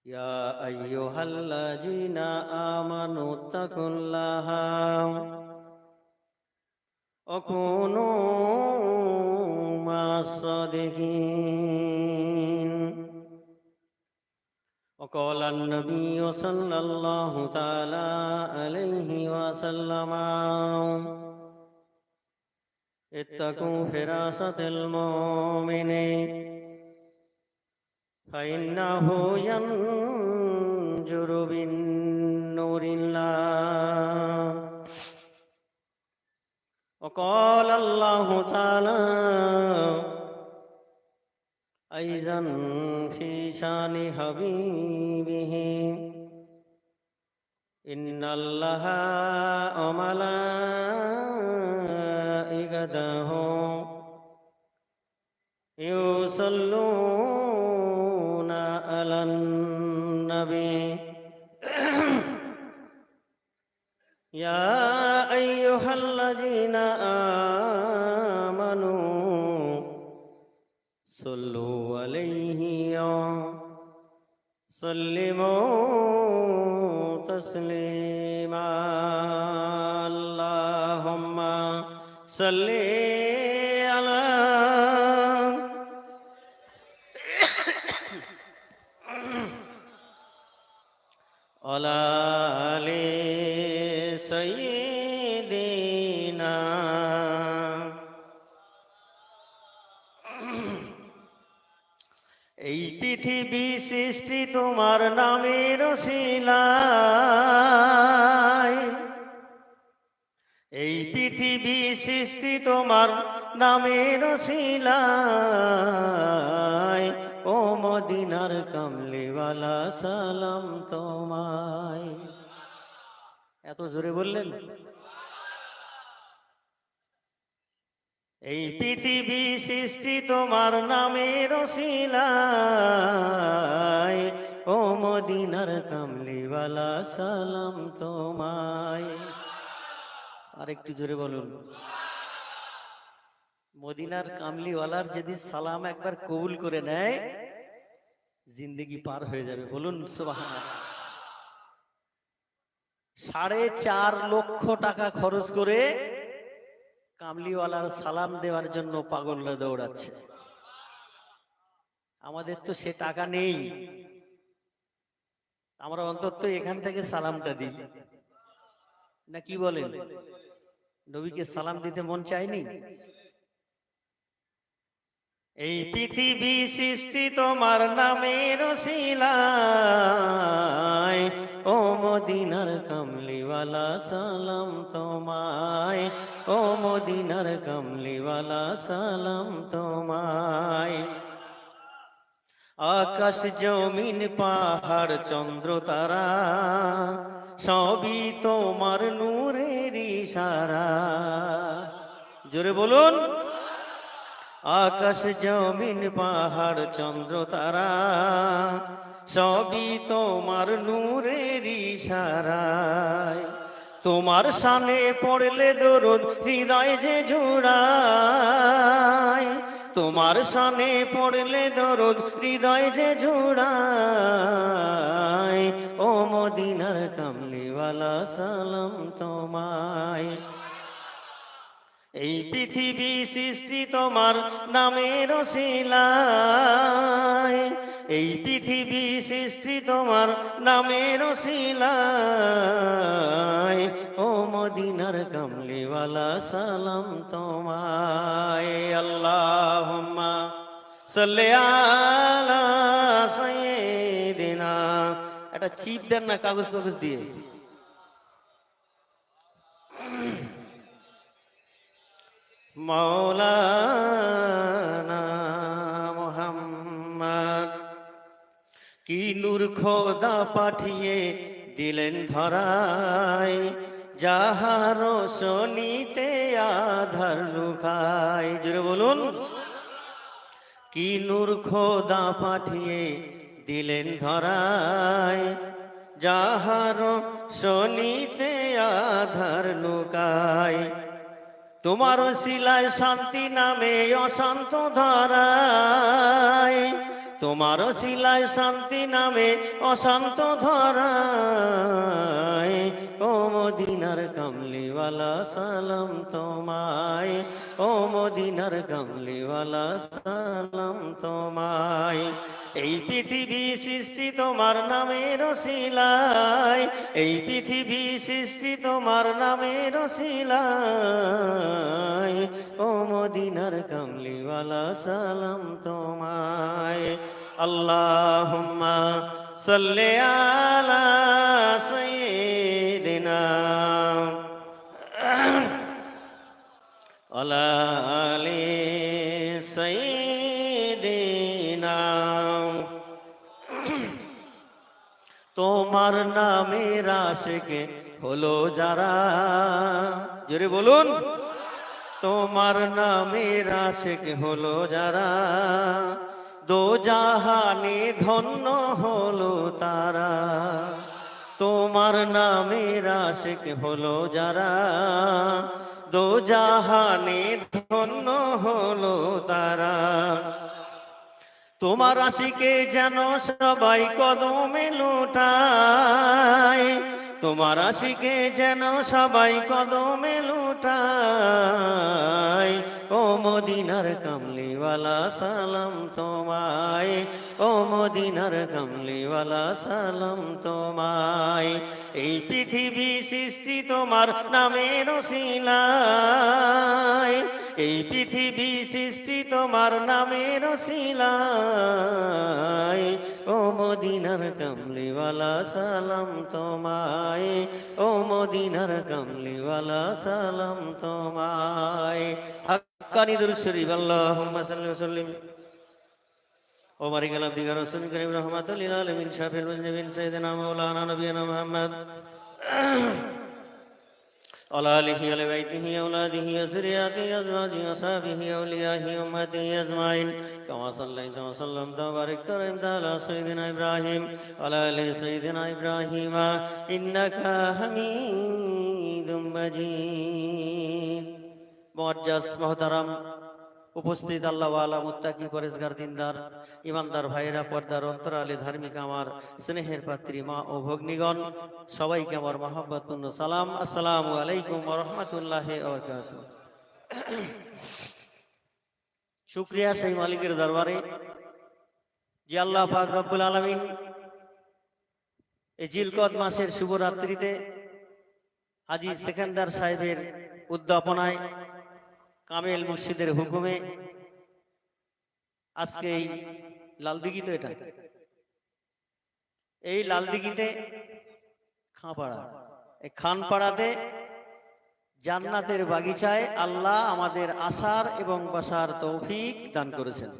يا أيها الذين آمنوا اتقوا الله وكونوا مع الصادقين. وقال النبي صلى الله تعالى عليه وسلم: اتقوا فراسة المؤمن فإنه ينجر بالنور الله. وقال الله تعالى أيضا في شان حبيبه: إن الله وملائكته يصلون على النبي يا أيها الذين آمنوا صلوا عليه وسلموا تسليما. اللهم صل على آل سيدنا। এই পৃথিবী সৃষ্টি তোমার নামের ওসিলায়, এই পৃথিবী সৃষ্টি তোমার নামের ওসিলায়। ও মদিনার কামলিওয়ালা সালাম তোমায়। এত জোরে বললেন? এই পৃথিবী সৃষ্টি তোমার নামের ওসিলায়। ও মদিনার কামলিওয়ালা সালাম তোমায়। আর একটু জোরে বলুন। মদিনার কামলিওয়ালার যদি সালাম একবার কবুল করে নেয়, জিন্দেগি পার হয়ে যাবে। বলুন সুবহানাল্লাহ। 4.5 লক্ষ টাকা খরচ করে কামলিওয়ালার সালাম দেওয়ার জন্য পাগলরা দৌড়াচ্ছে। আমাদের তো সে টাকা নেই, আমরা অন্তত এখান থেকে সালামটা দিই না, কি বলেন? নবীকে সালাম দিতে মন চায়নি? এই পৃথিবী সৃষ্টি তোমার নামের ওসিলায়। ও মদিনার কামলিওয়ালা সালাম তোমায়। ও মদিনার কামলিওয়ালা সালাম তোমায়। আকাশ জমিন পাহাড় চন্দ্র তারা সবই তোমার নূরের ইশারা। জোরে বলুন। আকাশ জমিন পাহাড় চন্দ্র তারা সবই তোমার নূরের ইশারায়। তোমার শানে পড়লে দরুদ হৃদয় যে জুড়ায়। তোমার শানে পড়লে দরুদ হৃদয় যে জুড়ায়। ও মদিনার কামলিওয়ালা সালাম তোমায়। এই পৃথিবী সৃষ্টি তোমার নামের ওসিলায়। এই পৃথিবী সৃষ্টি তোমার নামের ওসিলায়। ও মদিনার কামলিওয়ালা সালাম তোমায়। আল্লাহুম্মা সাল্লি আলা সাইয়্যিদিনা। একটা চিপ দেন না, কাগজ কাগজ দিয়ে। মৌলানা মুহাম্মদ কি নূর খোদা পাঠিয়ে দিলেন ধরায়। যাহার শোনিতে আধার লুকায়। জোরে বলুন। কি নূর খোদা পাঠিয়ে দিলেন ধরায়। যাহার শোনিতে আধার লুকায়। তোমার ওসিলায় শান্তি নামে অশান্ত ধরায়। তোমার ওসিলায় শান্তি নামে অশান্ত ধরায়, ও মদিনার কামলিওয়ালা সালাম তোমায়, ও মদিনার কামলিওয়ালা সালাম তোমায়। এই পৃথিবী সৃষ্টি তোমার নামের ওসিলায়, এই পৃথিবী সৃষ্টি তোমার নামের ওসিলায়, ও মদিনার কামলিওয়ালা সালাম তোমায়। আল্লাহুম্মা সাল্লি আলা সাইয়্যিদিনা আলা আলি সাইয়্যিদিনা। তোমার নামের আশিকে হলো যারা, জোরে বলুন, তোমার নামের আশিক হলো যারা, দোজাহানে ধন্য হলো তারা। তোমার নামের আশিক হলো যারা, দোজাহানে ধন্য হলো তারা। তোমার আশিকে যেন সবাই কদমে লুটায়, তোমার আশিকে যেন সবাই কদমে লুটায়, ও মদিনার কামলিওয়ালা সালাম তোমায়, ও মদিনার কামলিওয়ালা সালাম তোমায়। এই পৃথিবী সৃষ্টি তোমার নামের ওসিলায়, এই পৃথিবী সৃষ্টি তোমার নামের ওসিলায়, ও মদিনার কামলিওয়ালা সালাম তোমায়, ও মদিনার কামলিওয়ালা সালাম তোমায়। হাক্কানি দুরূদ শরীফ। আল্লাহুম্মা সাল্লি ওয়া সাল্লিম ও বারিক আলা আবদিকা রাসূলিল কারীম রাহমাতাল লিল আলামিন শাফিউল মুজনিবিন সাইয়্যিদিনা মাওলানা নবিয়িনা মুহাম্মদ وعلى آله وعلى بيته أولاده وذرياته أزواجه وصحبه أوليائه أمته أجمعين كما صليت وسلمت وباركت ورحمت على سيدنا إبراهيم وعلى آل سيدنا إبراهيم إنك حميد مجيد। মুআজ্জাজ মুহতারাম উপস্থিত আল্লাহওয়ালা মুত্তাকি পরেজগার দিনদার ইমানদার ভাইয়েরা, পর্দার অন্তরালে ধার্মিক আমার স্নেহের পাত্রী মা ও ভগ্নীগণ, সবাইকে আমার মহব্বতপূর্ণ সালাম। আসসালামু আলাইকুম ওয়া রাহমাতুল্লাহি ওয়া বারাকাতুহু। শুকরিয়া সেই মালিকের দরবারে যে আল্লাহ পাক রব্বুল আলামিন এই জিলকদ মাসের শুভরাত্রিতে হাজী সেকেন্দার সাহেবের উদ্যাপনায় কামেল মুর্শিদের হুকুমে আজকে এই লালদিঘি, তো এটা এই লালদিঘিতে খাঁপাড়া, এই খানপাড়াতে জান্নাতের বাগিচায় আল্লাহ আমাদের আসার এবং বসার তৌফিক দান করেছেন।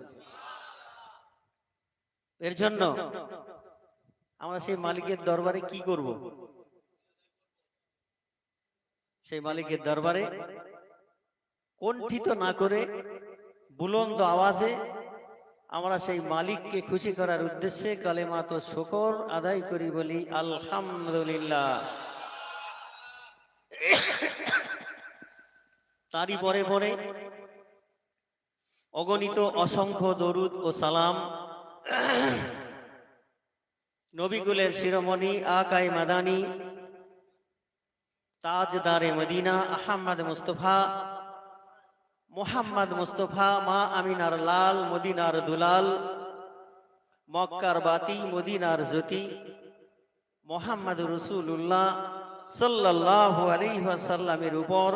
এর জন্য আমরা সেই মালিকের দরবারে কি করব? সেই মালিকের দরবারে কণ্ঠিত না করে বুলন্দ আওয়াজে আমরা সেই মালিককে খুশি করার উদ্দেশ্যে কালেমাত শুকর আদায় করি, বলি আলহামদুলিল্লাহ। তারই পরে পরে অগণিত অসংখ্য দরুদ ও সালাম নবীকুলের শিরোমণি আকায়ে মাদানী তাজদারে মদিনা আহমদ মুস্তফা মোহাম্মদ মুস্তফা মা আমিনার লাল মদিনার দুলাল মক্কার বাতি মদিনার জ্যোতি মোহাম্মদ রাসূলুল্লাহ সাল্লাল্লাহু আলাইহি ওয়াসাল্লামের উপর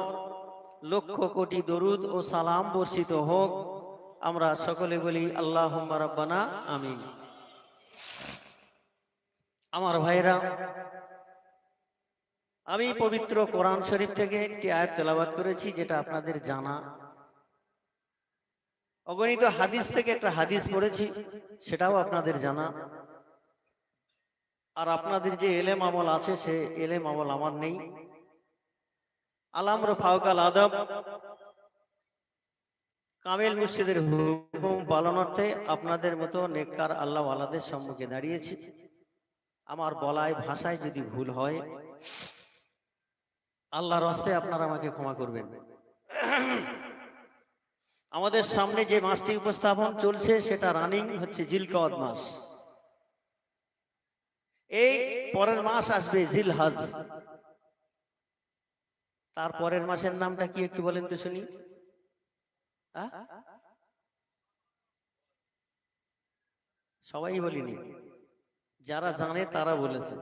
লক্ষ কোটি দরুদ ও সালাম বর্ষিত হোক। আমরা সকলে বলি আল্লাহুম্মা রাব্বানা আমিন। আমার ভাইরা, আমি পবিত্র কোরআন শরীফ থেকে একটি আয়াত তেলাওয়াত করেছি, যেটা আপনাদের জানা। অগণিত হাদিস থেকে একটা হাদিস পড়েছি, সেটাও আপনাদের জানা। আর আপনাদের যে এলেম আমল আছে, সে এলেম আমল আমার নেই। আলামর ফাওকাল আদব কামেল মুর্শিদের হুকুম পালনার্থে আপনাদের মতো নেককার আল্লাহওয়ালাদের সম্মুখে দাঁড়িয়েছি। আমার বলায় ভাষায় যদি ভুল হয়, আল্লাহর হস্তে আপনারা আমাকে ক্ষমা করবেন। আমাদের সামনে যে মাসটি উপস্থাপন চলছে সেটা রানিং হচ্ছে জিলকদ মাস। এই পরের মাস আসবে জিলহজ। তার পরের মাসের নামটা কি একটু বলেন তো শুনি। সবাই বলিনি, যারা জানে তারা বলেছে।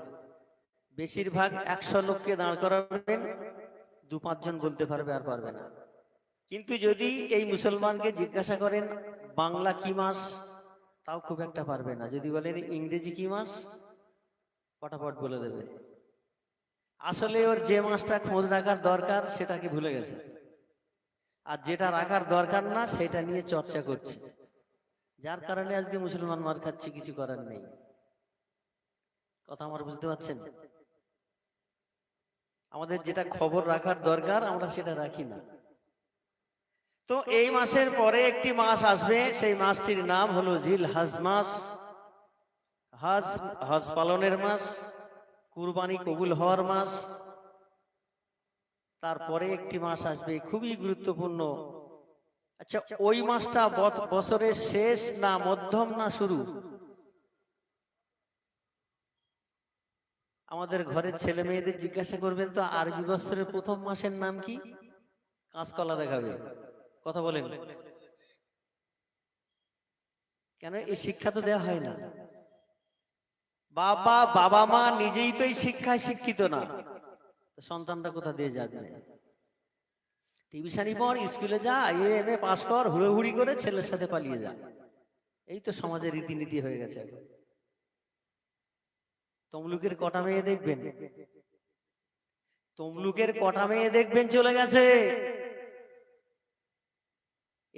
বেশিরভাগ 100 লোককে দাঁড় করাবেন, 2-5 জন বলতে পারবে, আর পারবে না। কিন্তু যদি এই মুসলমানকে জিজ্ঞাসা করেন বাংলা কি মাস, তাও খুব একটা পারবে না। যদি বলেন ইংরেজি কি মাস, ফটাফট বলে দেবে। আসলে ওর যে মাসটা খোঁজ রাখার দরকার সেটাকে ভুলে গেছে, আর যেটা রাখার দরকার না সেটা নিয়ে চর্চা করছে, যার কারণে আজকে মুসলমান মার খাচ্ছে, কিছু করার নেই। কথা আমার বুঝতে পারছেন? আমাদের যেটা খবর রাখার দরকার আমরা সেটা রাখি না। তো এই মাসের পরে একটি মাস আসবে, সেই মাসটির নাম হলো জিলহজ মাস। হজ পালনের মাস, কুরবানি কবুল হওয়ার মাস। তারপরে একটি মাস আসবে খুবই গুরুত্বপূর্ণ। আচ্ছা, ওই মাসটা বছরের শেষ না মধ্যম না শুরু? আমাদের ঘরের ছেলে মেয়েদের জিজ্ঞাসা করবেন তো আরবি বছরের প্রথম মাসের নাম কি, কাঁচকলা দেখাবে। কথা বলেন কেন? এই শিক্ষা তো দেওয়া হয় না। বাবা মা নিজেই তো এই শিক্ষায় শিক্ষিত না, সন্তানটা কোথা দিয়ে যাবে? টিউশনি পড়, স্কুলে যা, এমএ পাস কর, হুড়োহুড়ি করে ছেলের সাথে পালিয়ে যা। এই তো সমাজের রীতিনীতি হয়ে গেছে। তমলুকের কটা মেয়ে দেখবেন, তমলুকের কটা মেয়ে দেখবেন চলে গেছে।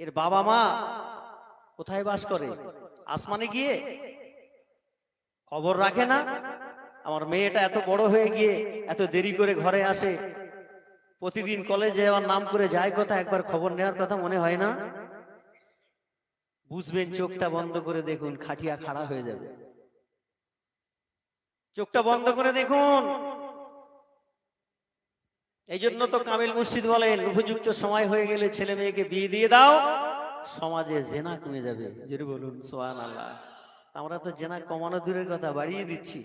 এর বাবা মা কোথায় বাস করে? আসমানে গিয়ে। খবর রাখে না আমার মেয়েটা এত বড় হয়ে গিয়ে এত দেরি করে ঘরে আসে, প্রতিদিন কলেজে যাওয়ার নাম করে যায়, কথা একবার খবর নেওয়ার কথা মনে হয় না? বুঝবেন, চোখটা বন্ধ করে দেখুন, খাটিয়া খাড়া হয়ে যাবে। চোখটা বন্ধ করে দেখুন। এই জন্য তো কামিল মুর্শিদ বলেন, উপযুক্ত সময় হয়ে গেলে ছেলে মেয়েকে বিয়ে দিয়ে দাও, সমাজে জেনা কমে যাবে। জোরে বলুন সুবহানাল্লাহ। আমরা তো জেনা কমানো দূরের কথা, বাড়িয়ে দিচ্ছি।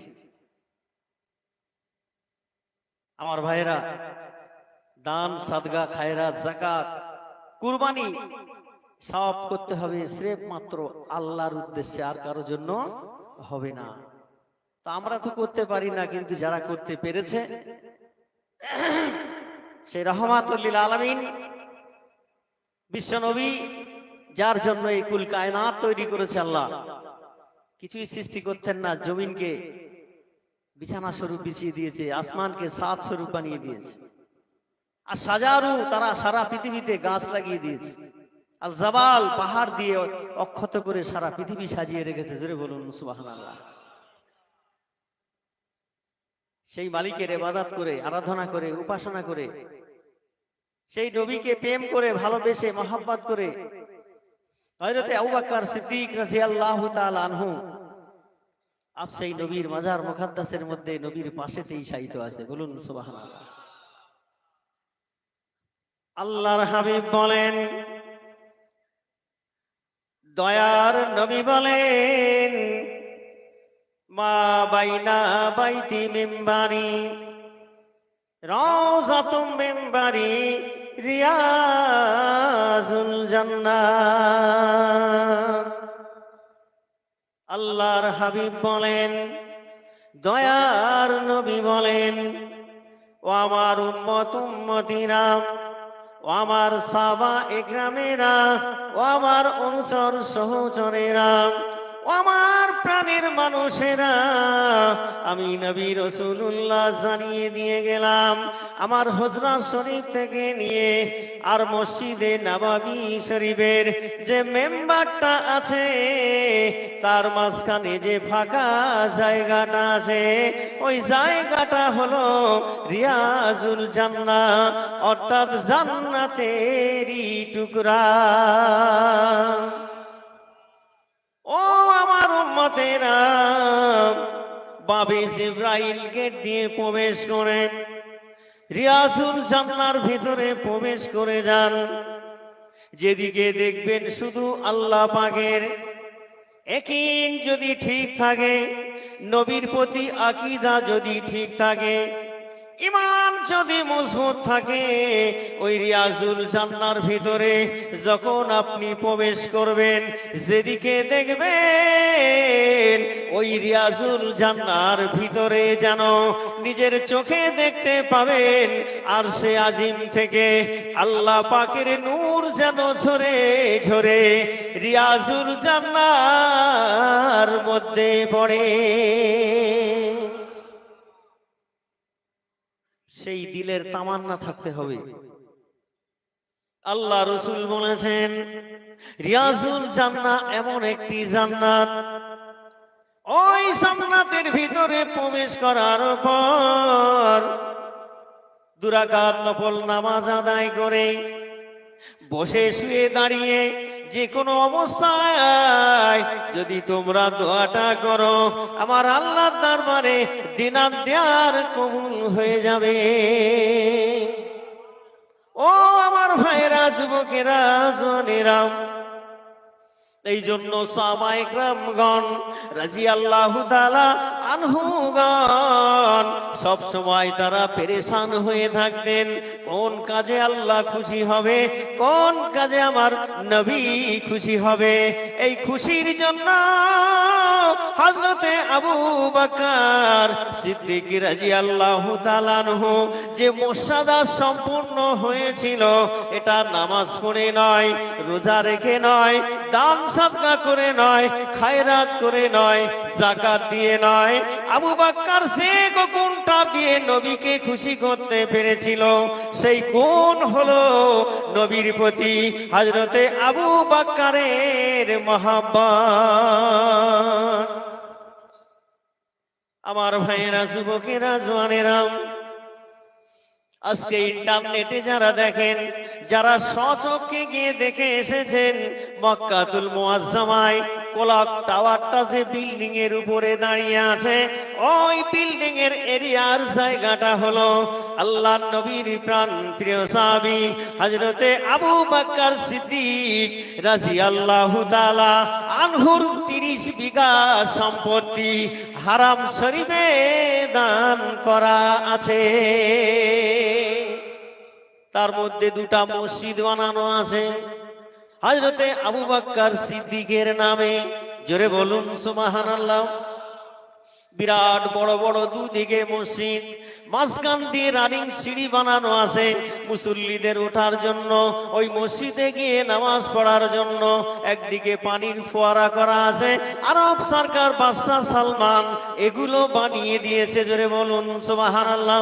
আমার ভাইরা, দান সাদগা খায়রাত যাকাত কুরবানি সব করতে হবে স্রেফ মাত্র আল্লাহর উদ্দেশ্যে, আর কারোর জন্য হবে না। তো আমরা তো করতে পারি না, কিন্তু যারা করতে পেরেছে সেই রহমাতুল লিল আলামিন বিশ্বনবী, যার জন্য এই কুল কায়নাত তৈরি করেছে আল্লাহ, কিছুই সৃষ্টি করতেন না, জমিনকে বিছানা স্বরূপ বিছিয়ে দিয়েছে, আসমানকে সাত স্বরূপ বানিয়ে দিয়েছে, আর সাজারু তারা সারা পৃথিবীতে গাছ লাগিয়ে দিয়েছে, আর জাবাল পাহাড় দিয়ে অক্ষত করে সারা পৃথিবী সাজিয়ে রেখেছে। জোরে বলুন সুবহানাল্লাহ। সেই মালিকের ইবাদত করে, আরাধনা করে, উপাসনা করে, সেই নবীকে প্রেম করে, ভালোবেসে, মহব্বত করে হযরতে আবু বকর সিদ্দিক রাদিয়াল্লাহু তাআলা আনহু আজ সেই নবীর মাজার মুকাদ্দাসের মধ্যে নবীর পাশেতেই শায়িত আছে। বলুন সুবহানাল্লাহ। আল্লাহর হাবিব বলেন, দয়ার নবী বলেন, মা বাইনা বাইতি মিম্বারি রাউযাতুম মিম্বারি রিয়াজুল জান্নাত। আল্লাহর হাবিব বলেন, দয়ার নবী বলেন, ও আমার উম্মত উম্মতিরা, ও আমার সাহাবা একরামেরা, ও আমার অনুচর সহচরেরা, ও আমার প্রাণের মানুষেরা, আমি নবী রাসূলুল্লাহ জানিয়ে দিয়ে গেলাম, আমার হুজরা শরীফ থেকে নিয়ে আর মসজিদে নববী শরীফের যে মেম্বারটা আছে তার মাঝখানে যে ফাঁকা জায়গাটা আছে, ওই জায়গাটা হলো রিয়াজুল জান্নাহ, অর্থাৎ জান্নাতেরই টুকরা। ও আমার উম্মতেরা, বাবে জিবরাইল গেট দিয়ে প্রবেশ করে রিয়াজুল জান্নাহর ভিতরে প্রবেশ করে যান। যেদিকে দেখবেন শুধু আল্লাহ পাকের ইয়াকিন যদি ঠিক থাকে, নবীর প্রতি আকীদা যদি ঠিক থাকে, ইমান যদি মজবুত থাকে, ওই রিয়াজুল জান্নার ভিতরে যখন আপনি প্রবেশ করবেন, যেদিকে দেখবেন ওই রিয়াজুল জান্নার ভিতরে যেন নিজের চোখে দেখতে পাবেন আরশে আজিম থেকে আল্লাহ পাকের নূর যেন ঝরে ঝরে রিয়াজুল জান্নার মধ্যে পড়ে। সেই দিলের তামান্না থাকতে হবে। আল্লাহ রাসূল বলেছেন, রিয়াজুল জান্নাহ এমন একটি জান্নাত, ওই জান্নাতের ভিতরে প্রবেশ করার পর 2 রাকাত নফল নামাজ আদায় করে বসে শুয়ে দাঁড়িয়ে যে কোনো অবস্থায় যদি তোমরা দোয়াটা করো, আমার আল্লাহর দরবারে দিনাত দেয়ার কবুল হয়ে যাবে। ও আমার ভাইরা, যুবকেরা, জওয়ানেরা, এই জন্য সাহাবায়ে কেরামগণ রাদিয়াল্লাহু তাআলা আনহুগণ সব সময় তারা পেরেশান হয়ে থাকতেন, কোন কাজে আল্লাহ খুশি হবে, কোন কাজে আমার নবী খুশি হবে। এই খুশির জন্য হযরতে আবু বকর সিদ্দিক রাদিয়াল্লাহু তাআলা আনহু যে মুর্শিদা সম্পূর্ণ হয়েছিল, এটা নামাজ পড়ে নয়, রোজা রেখে নয়, দান সাদকা করে নয়, খায়রাত করে নয়, যাকাত দিয়ে নয়। আবু বকর যে গুণটা দিয়ে নবীকে খুশি করতে পেরেছিল, সেই গুণ হলো নবীর প্রতি হযরতে আবু বকরের মহব্বত। আমার ভাইয়েরা, যুবকেরা, জওয়ানেরা, আজকে ইন্টারনেটে যারা দেখেন, যারা স্বচক্ষে গিয়ে দেখে এসেছেন, মক্কাতুল মুআজ্জামায় কোলাক টাওয়ারটা যে বিল্ডিং এর উপরে দাঁড়িয়ে আছে, ওই বিল্ডিং এর এরিয়ার জায়গাটা হলো আল্লাহর নবীর প্রাণ প্রিয় সাহাবী হযরতে আবু বকর সিদ্দিক রাদিয়াল্লাহু তাআলা আনহুর 30 বিঘা সম্পত্তি হারাম শরীফে দান করা আছে। তার মধ্যে 2টা মসজিদ বানানো আছে হযরতে আবু বকর সিদ্দিকের নামে। জোরে বলুন সুবহানাল্লাহ। বিরাট বড় বড় দুদিকে মসজিদ, মাঝখান দিয়ে রানিং সিঁড়ি বানানো আছে মুসল্লিদের ওঠার জন্য, ওই মসজিদে গিয়ে নামাজ পড়ার জন্য। একদিকে পানির ফোয়ারা করা আছে, আরব সরকার বাদশা সালমান এগুলো বানিয়ে দিয়েছে। জোরে বলুন সুবহানাল্লাহ।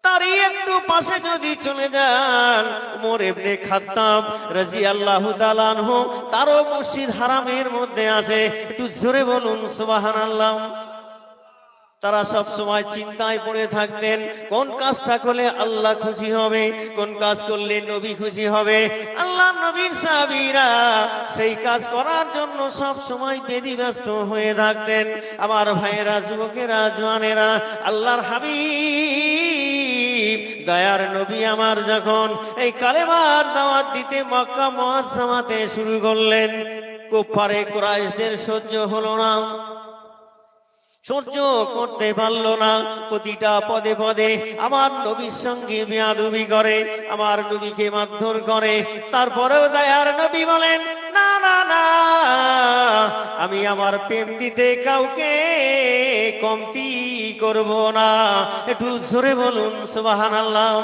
তারই একটু পাশে যদি চলে যান, ওমর ইবনে খাত্তাব রাদিয়াল্লাহু তাআলা আনহু, তারও মসজিদ হারামের মধ্যে আছে। একটু জোরে বলুন সুবহানাল্লাহ। তারা সব সময় চিন্তায় পড়ে থাকতেন, কোন কাজটা করলে আল্লাহ খুশি হবে, কোন কাজ করলে নবী খুশি হবে। আল্লাহ নবীর সাহাবীরা সেই কাজ করার জন্য সব সময় ব্যস্ত হয়ে থাকতেন। আমার ভাইয়েরা, যুবকেরা, জওয়ানেরা, আল্লাহর হাবিব দয়ার নবী আমার যখন এই কালেমার দাওয়াত দিতে মক্কা মুআজ্জামাতে শুরু করলেন, কুফারে কুরাইশদের সহ্য হলো না, সহ্য করতে পারল না। প্রতিটা পদে পদে আমার নবীর সঙ্গে বেয়াদবি করে, আমার নবীকে মারধর করে। তারপরেও দয়ার নবী বলেন, না না না, আমি আমার প্রেম দিতে কাউকে কমতি করব না। একটু জোরে বলুন সুবহানাল্লাহ।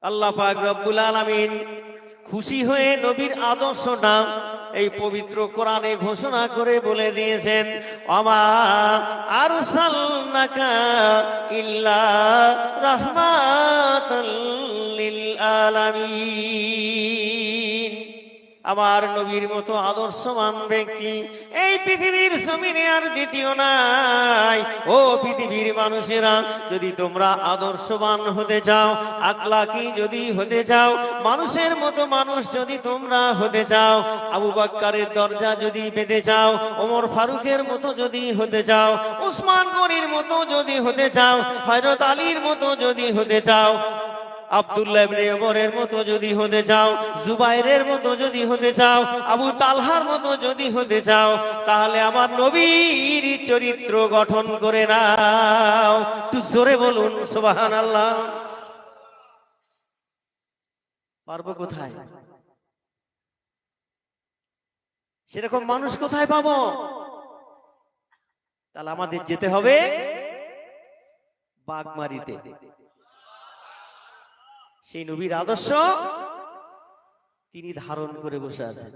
আল্লাহ পাক রব্বুল আলামিন খুশি হয়ে নবীর আদর্শটা এই পবিত্র কোরআনে ঘোষণা করে বলে দিয়েছেন, আমা আরসালনাকা ইল্লা রাহমাতাল লিল আলামিন। আমার নবীর মতো আদর্শবান ব্যক্তি এই পৃথিবীর জমিনে আর দ্বিতীয় নাই। ও পৃথিবীর মানুষেরা, যদি তোমরা আদর্শবান হতে চাও, আখলাকি যদি হতে চাও, মানুষের মতো মানুষ যদি তোমরা হতে চাও, আবু বকরের দরজা যদি পেতে চাও, ওমর ফারুকের মতো যদি হতে চাও, উসমান গনির মতো যদি হতে চাও, হযরত আলীর মতো যদি হতে চাও, আব্দুল্লাহ ইবনে ওমরের মতো যদি হতে চাও, জুবাইরের মতো যদি হতে চাও, আবু তালহার মতো যদি হতে চাও, তাহলে আমার নবীর চরিত্র গঠন করে নাও। একটু জোরে বলুন সুবহানাল্লাহ। পারবো কোথায়? সেরকম মানুষ কোথায় পাবো? তাহলে আমাদের যেতে হবে বাগমারিতে। সেই নবীর আদর্শ তিনি ধারণ করে বসে আছেন।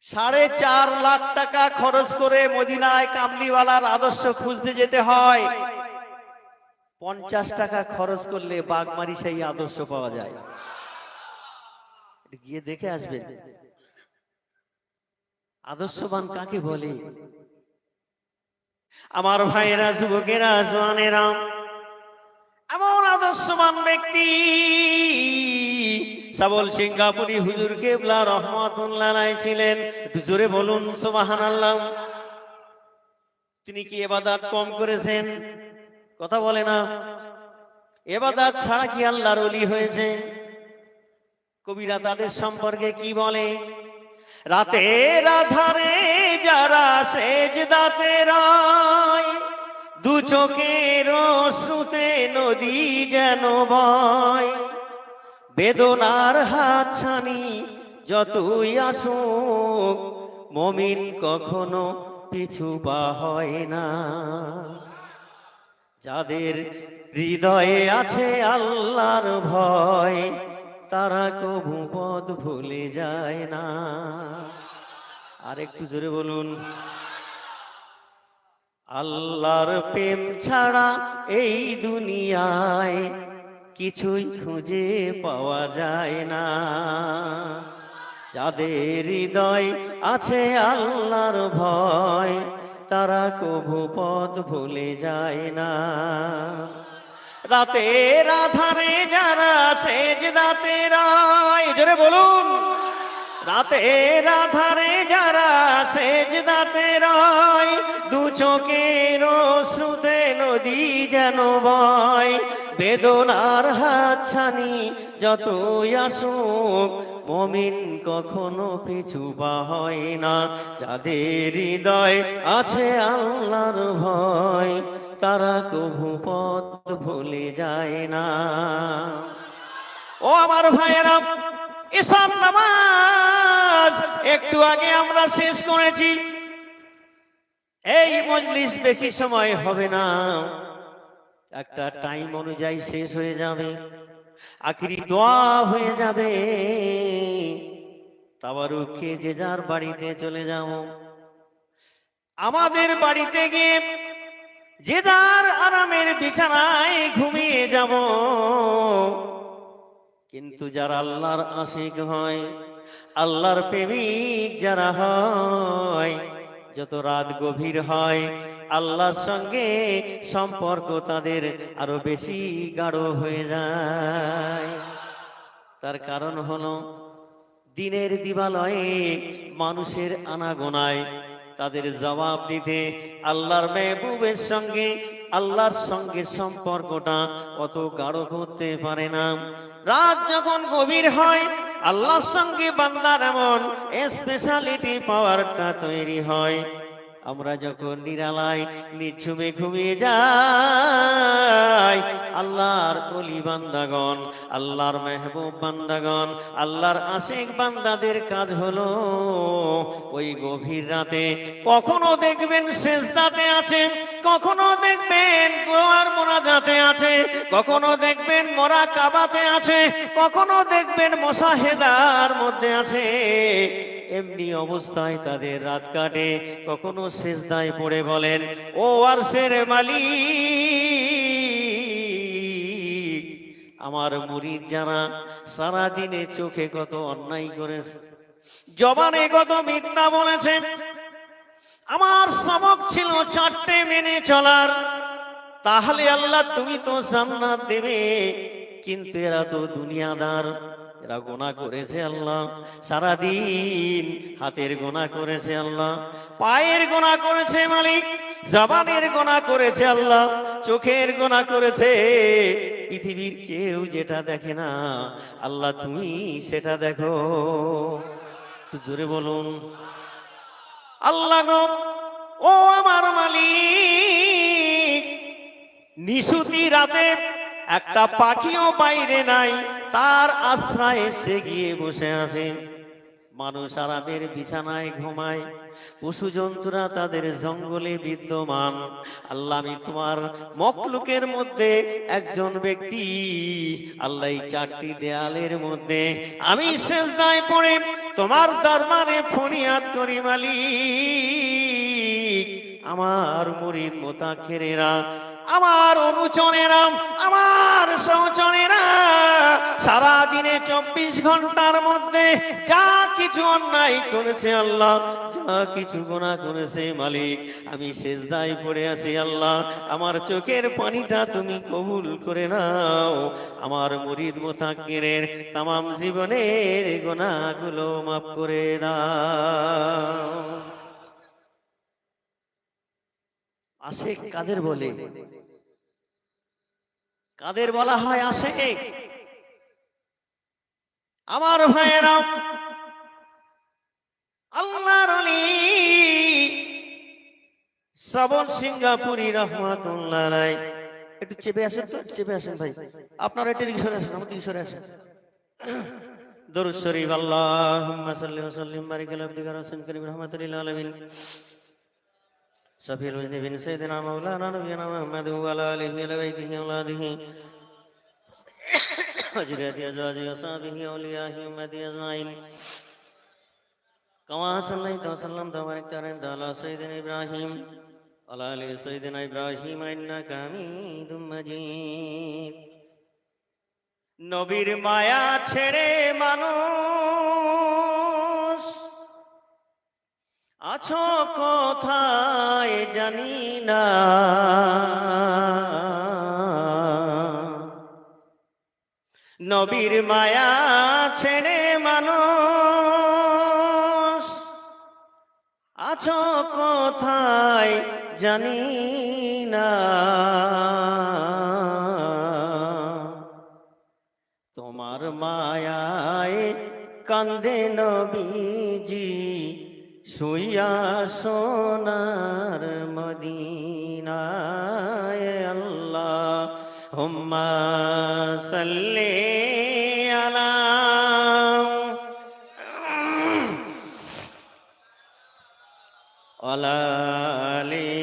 4.5 লাখ টাকা খরচ করে মদিনায় কামলিওয়ালার আদর্শ খুঁজতে যেতে হয়। 50 টাকা খরচ করলে বাগমারি সেই আদর্শ পাওয়া যায়। গিয়ে দেখে আসবেন আদর্শবান কাকে বলে। আমার ভাইয়েরা, যুবকেরা, জওয়ানেরা, এমন আদর্শবান ব্যক্তি সাবল সিঙ্গাপুরি হুজুর কেবলা রহমাতুল্লাহ আলাইহি ছিলেন। একটু জোরে বলুন সুবহানাল্লাহ। তিনি কি ইবাদত কম করেছেন? কথা বলে না। ইবাদত ছাড়া কি আল্লাহর ওলি হয়েছে? কবিরা তাদের সম্পর্কে কি বলে? রাতের আধারে যারা সেজদাতে রয়, দু চোখের অশ্রুতে নদী যেন বয়, বেদনার হাতছানি যতই আসুক মুমিন কখনো পিছু পা হয় না। যাদের হৃদয়ে আছে আল্লাহর ভয়, তারা কবু পথ ভুলে যায় না। আর একটু জোরে বলুন। আল্লাহর প্রেম ছাড়া এই দুনিয়ায় কিছুই খুঁজে পাওয়া যায় না। যাদের হৃদয় আছে আল্লাহর ভয়, তারা কবু পথ ভুলে যায় না। রাতের আধারে যারা সেজদাতে রয়, জোরে বলুন। রাতের আধারে যারা সেজদাতে রয়, দু চোখের অশ্রুতে নদী যেন বয়, বেদনার হাতছানি যতই আসুক মুমিন কখনো পিছু পা হয় না। যাদের হৃদয় আছে আল্লাহর ভয়, তারা কবু পথ ভুলে যায় না। ও আমার ভাইয়েরা, ঈশার নামাজ একটু আগে আমরা শেষ করেছি। এই মজলিস বেশি সময় হবে না, একটা টাইম অনুযায়ী শেষ হয়ে যাবে। আখিরি দোয়া হয়ে যাবে, তাবারুক খেয়ে যে যার বাড়িতে চলে যাব। আমাদের বাড়িতে গিয়ে যে যার আরামের বিছানায় ঘুমিয়ে যাব। কিন্তু যারা আল্লাহর আশিক হয়, আল্লাহর প্রেমিক যারা হয়, যত রাত গভীর হয় আল্লাহর সঙ্গে সম্পর্ক তাদের আরো বেশি গাঢ় হয়ে যায়। তার কারণ হলো দিনের দিবালয়ে মানুষের আনাগোনায় তাদের জবাব দিতে আল্লাহর মেহবুবের সঙ্গে আল্লাহর সঙ্গে সম্পর্কটা অত গাঢ় করতে পারে না। রাত যখন গভীর হয় আল্লাহর সঙ্গে বান্দার এমন স্পেশালিটি পাওয়ারটা তৈরি হয়। আমরা যখন নিরালায় নিঝুমে ঘুমিয়ে যাই, আল্লাহর ওলি বান্দাগণ, আল্লাহর মেহবুব বান্দাগণ, আল্লাহর আশিক বান্দাদের কাজ হলো ওই গভীর রাতে কখনো দেখবেন সেজদাতে আছে, কখনো দেখবেন দোয়ার মোনাজাতে আছে, কখনো দেখবেন মুরাকাবাতে আছে, কখনো দেখবেন মুশাহেদার মধ্যে আছে। এমনি অবস্থায় তাদের রাত কাটে। কখনো সেজদায় পড়ে বলেন, ও আরশের মালিক, আমার মুরিদ যারা সারাদিনে চোখে কত অন্যায় করেছে, জবানে কত মিথ্যা বলেছে, আমার সবক ছিল 4টে মেনে চলার, তাহলে আল্লাহ তুমি তো জান্নাত দেবে। কিন্তু এরা তো দুনিয়াদার, এরা গুনাহ করেছে আল্লাহ, সারাদিন হাতের গুনাহ করেছে আল্লাহ, পায়ের গুনাহ করেছে মালিক, জবানের গুনাহ করেছে আল্লাহ, চোখের গুনাহ করেছে। পৃথিবীর কেউ যেটা দেখে না আল্লাহ তুমি সেটা দেখো। জোরে বলুন আল্লাহ গো, ও আমার মালিক, নিশুতি রাতে একটা পাখিও বাইরে নাই, তার আশ্রয়ে সে গিয়ে বসে আছে। মানুষ আরামের বিছানায় ঘুমায়, পশু জন্তুরা তাদের জঙ্গলে বিদ্যমান। আল্লাহ আমি তোমার মখলুকের মধ্যে একজন ব্যক্তি, আল্লাহ এই চারটি দেয়ালের মধ্যে আমি সিজদায় পড়ে তোমার দরবারে ফরিয়াদ করি মালিক, আমার মুরিদ মুতাক্ষিরেরা, আমার অনুচরেরা, আমার সহচরেরা সারা দিনে 24 ঘন্টার মধ্যে যা কিছু অন্যায় করেছে আল্লাহ, যা কিছু গুনাহ করেছে মালিক, আমি সিজদায় পড়ে আছি আল্লাহ, আমার চোখের পানিটা তুমি কবুল করে নাও, আমার মুরিদ মুতাক্কিরের তামাম জীবনের গুনাহগুলো মাফ করে দাও। আশিক কাদের বলে? কাদের বলা হয় আশিক? আমার ভাইয়েরা, আল্লাহর ওলি শ্রবণ সিঙ্গাপুরি রহমাতুল্লাহ আলাইহি, একটু চেপে আসেন তো, চেপে আসেন ভাই, আপনারা একটু দিকে সরে আসেন, আমার দিকে সরে আসেন। দরুদ শরীফ আল্লাহুম্মা সাল্লি ওয়া সাল্লিম বারিক আলা আবদিকা রাসূলিল কারীম রাহমাতুল লিল আলামিন শফিউল মুজনিবিন সাইয়্যিদিনা মাওলানা নবিয়িনা মুহাম্মাদ ওয়া আলা আলিহি ওয়া বাইতিহি ওয়া আওলাদিহি وجريات أزواجه وصحبه وأوليائه وأمته أجمعين كما صليت وسلمت وباركت على سيدنا إبراهيم وعلى آل سيدنا إبراهيم إنك حميد مجيد। নবীর মায়া ছেড়ে মানুষ আছো কোথায় জানি না, নবীর মায়া ছেড়ে মানুষ আছো কোথায় জানি না, তোমার মায়ায় কান্দে নবীজি শুইয়া সোনার মদিনায়। আল্লাহ হুম্মা সাল্লি আলা আলা আলি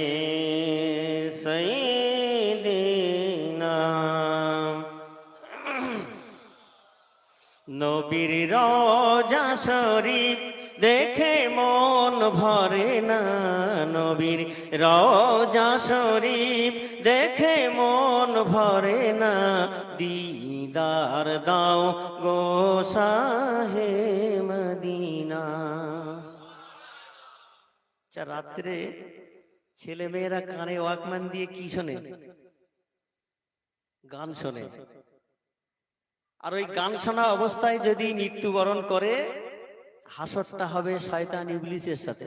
সাইয়্যিদিনা। নবীর রওজা শরীফ দেখে মন ভরে না, নবীর রওজা শরীফ দেখে মন ভরে না, দিদার দাও গো শাহে মদিনা। রাত্রে ছেলে মেয়েরা কানে ওয়াকম্যান দিয়ে কি শোনে? গান শোনে। আর ওই গান শোনা অবস্থায় যদি মৃত্যুবরণ করে, হাসরটা হবে শয়তান ইবলিসের সাথে।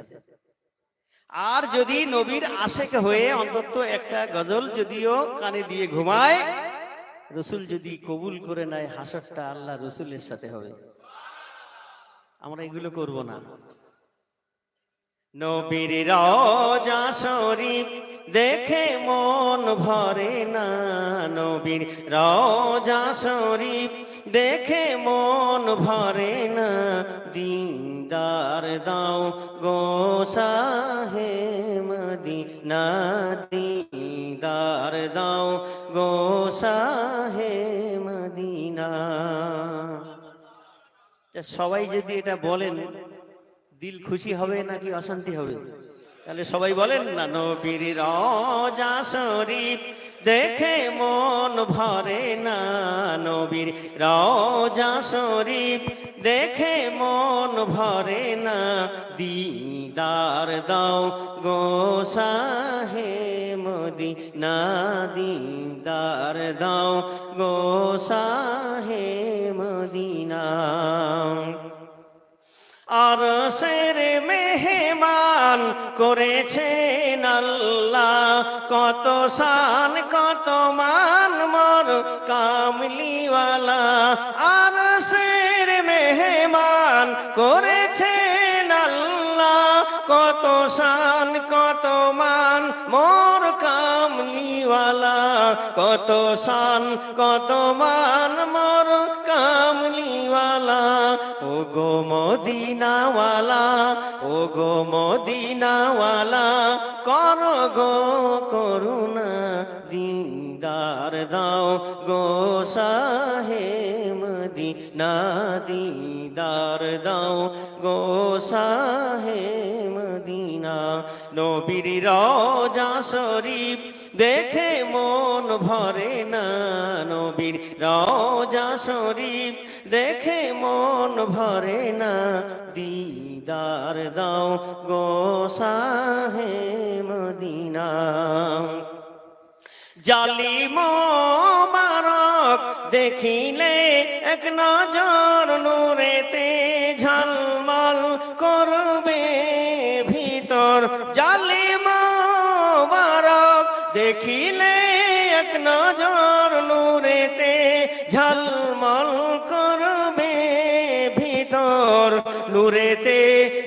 আর যদি নবীর আশেক হয়ে অন্তত একটা গজল যদিও কানে দিয়ে ঘুমায়, রসুল যদি কবুল করে নেয়, হাসরটা আল্লাহ রসুলের সাথে হবে। আমরা এগুলো করব না। নবীর রওজা শরীফ দেখে মন ভরে না, নবীর রওজা শরীফ দেখে মন ভরে না, দিদার দাও গো শাহে মদিনা, দিদার দাও গো শাহে মদিনা। সবাই যদি এটা বলেন, দিল খুশি হবে নাকি অশান্তি হবে? তাহলে সবাই বলেন না, নবীর রওজা শরীফ দেখে মন ভরে না, নবীর রওজা শরীফ দেখে মন ভরে না, দিদার দাও গো শাহে মদিনা, দিদার দাও গো শাহে মদিনা। আরশের মেহমান দান করেছেন আল্লাহ, কত শান কত মান মোর কামলিওয়ালা, আরশের মেহমান করেছেন আল্লাহ, কত শান কত মান মোর কামলিওয়ালা, কত শান কত মান মোর কামলিওয়ালা। ও গো মদিনাওয়ালা, ও গো মদিনাওয়ালা, কর গো করুণা দিদার দাও গো শাহে মদিনা, দিদার দাও গো শাহে মদিনা। নবীর রওজা শরীফ দেখে মন ভরে না, নবীর রওজা শরীফ দেখে মন ভরে না, দিদার দাও গো শাহে মদিনা। জালিম মারক দেখিলে এক নজর নূরেতে ঝলমল করবে ভিতর, জালিম মারক দেখিলে এক নজর নূরেতে ঝলমল করবে ভিতর, নূরেতে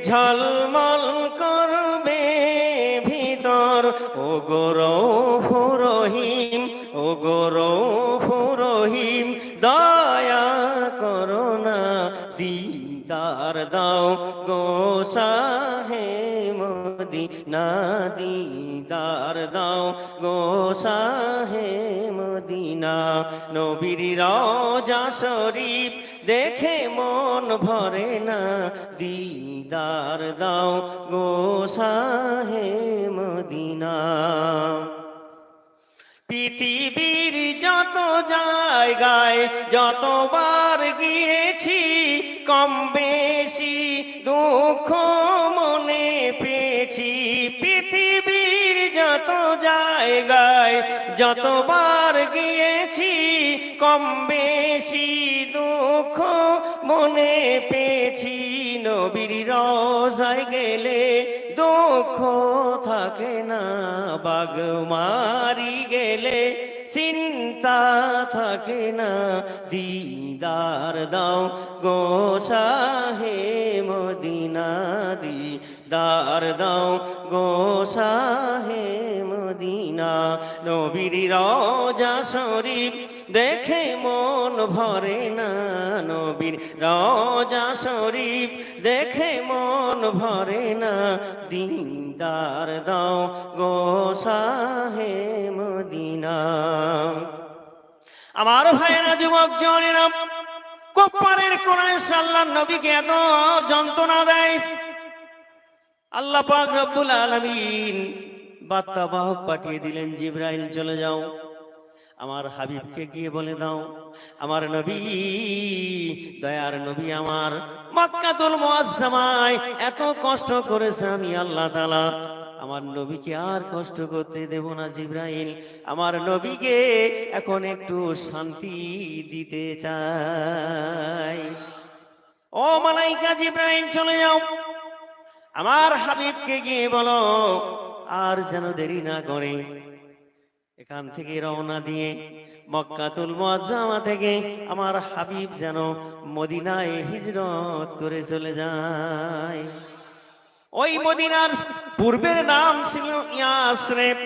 ঝলমল করবে ভিতর। ও গো রউফুর রহিম, ও গো রউফুর রহিম, দয়া করো না দিদার দাও গো শাহে মদিনা, দিদার দাও গো শাহে মদিনা। নবীর রওজা শরীফ দেখে মন ভরে না, দিদার দাও গো শাহে মদিনা। পৃথিবীর যত জায়গায় যতবার গিয়েছি, কম বেশি দুঃখ মনে পেয়েছি, পৃথিবীর যত জায়গায় যতবার গিয়েছি, কম বেশি দুঃখ মনে পেয়েছি। নবীর রওজায় গেলে দুঃখ থাকে না, বাগ মারি গেলে চিন্তা থাকে না, দিদার দাও গো শাহে মদিনা, দিদার দাও গো শাহে মদিনা। নবীর রওজা শরীফ দেখে মন ভরে না, নবীর রওজা শরীফ দেখে মন ভরে না, দিদার দাও গো শাহে মদিনা। আমার ভাইয়েরা, যুবক জনেরা, কুফারের কুরাইশ আল্লাহর নবীকে এত যন্ত্রণা দেয়, আল্লাহ পাক রব্বুল আলামিন বার্তাবাহক পাঠিয়ে দিলেন, জিবরাইল চলে যাও, আমার হাবিবকে গিয়ে বলে দাও, আমার নবী, দয়ার নবী আমার মক্কাতুল মুআজ্জামায় এত কষ্ট করেছে, আমি আল্লাহ তাআলা আমার নবীকে আর কষ্ট করতে দেব না। জিবরাইল, আমার নবীকে এখন একটু শান্তি দিতে চাই। ও মালাইকা জিবরাইল, চলে যাও, আমার হাবিবকে গিয়ে বলো আর যেন দেরি না করে এখান থেকে রওনা দিয়ে মক্কাতুল মুআজ্জামা থেকে আমার হাবিব যেন মদিনায় হিজরত করে চলে যায়। ওই মদিনার পূর্বের নাম ছিল ইয়াসরিব।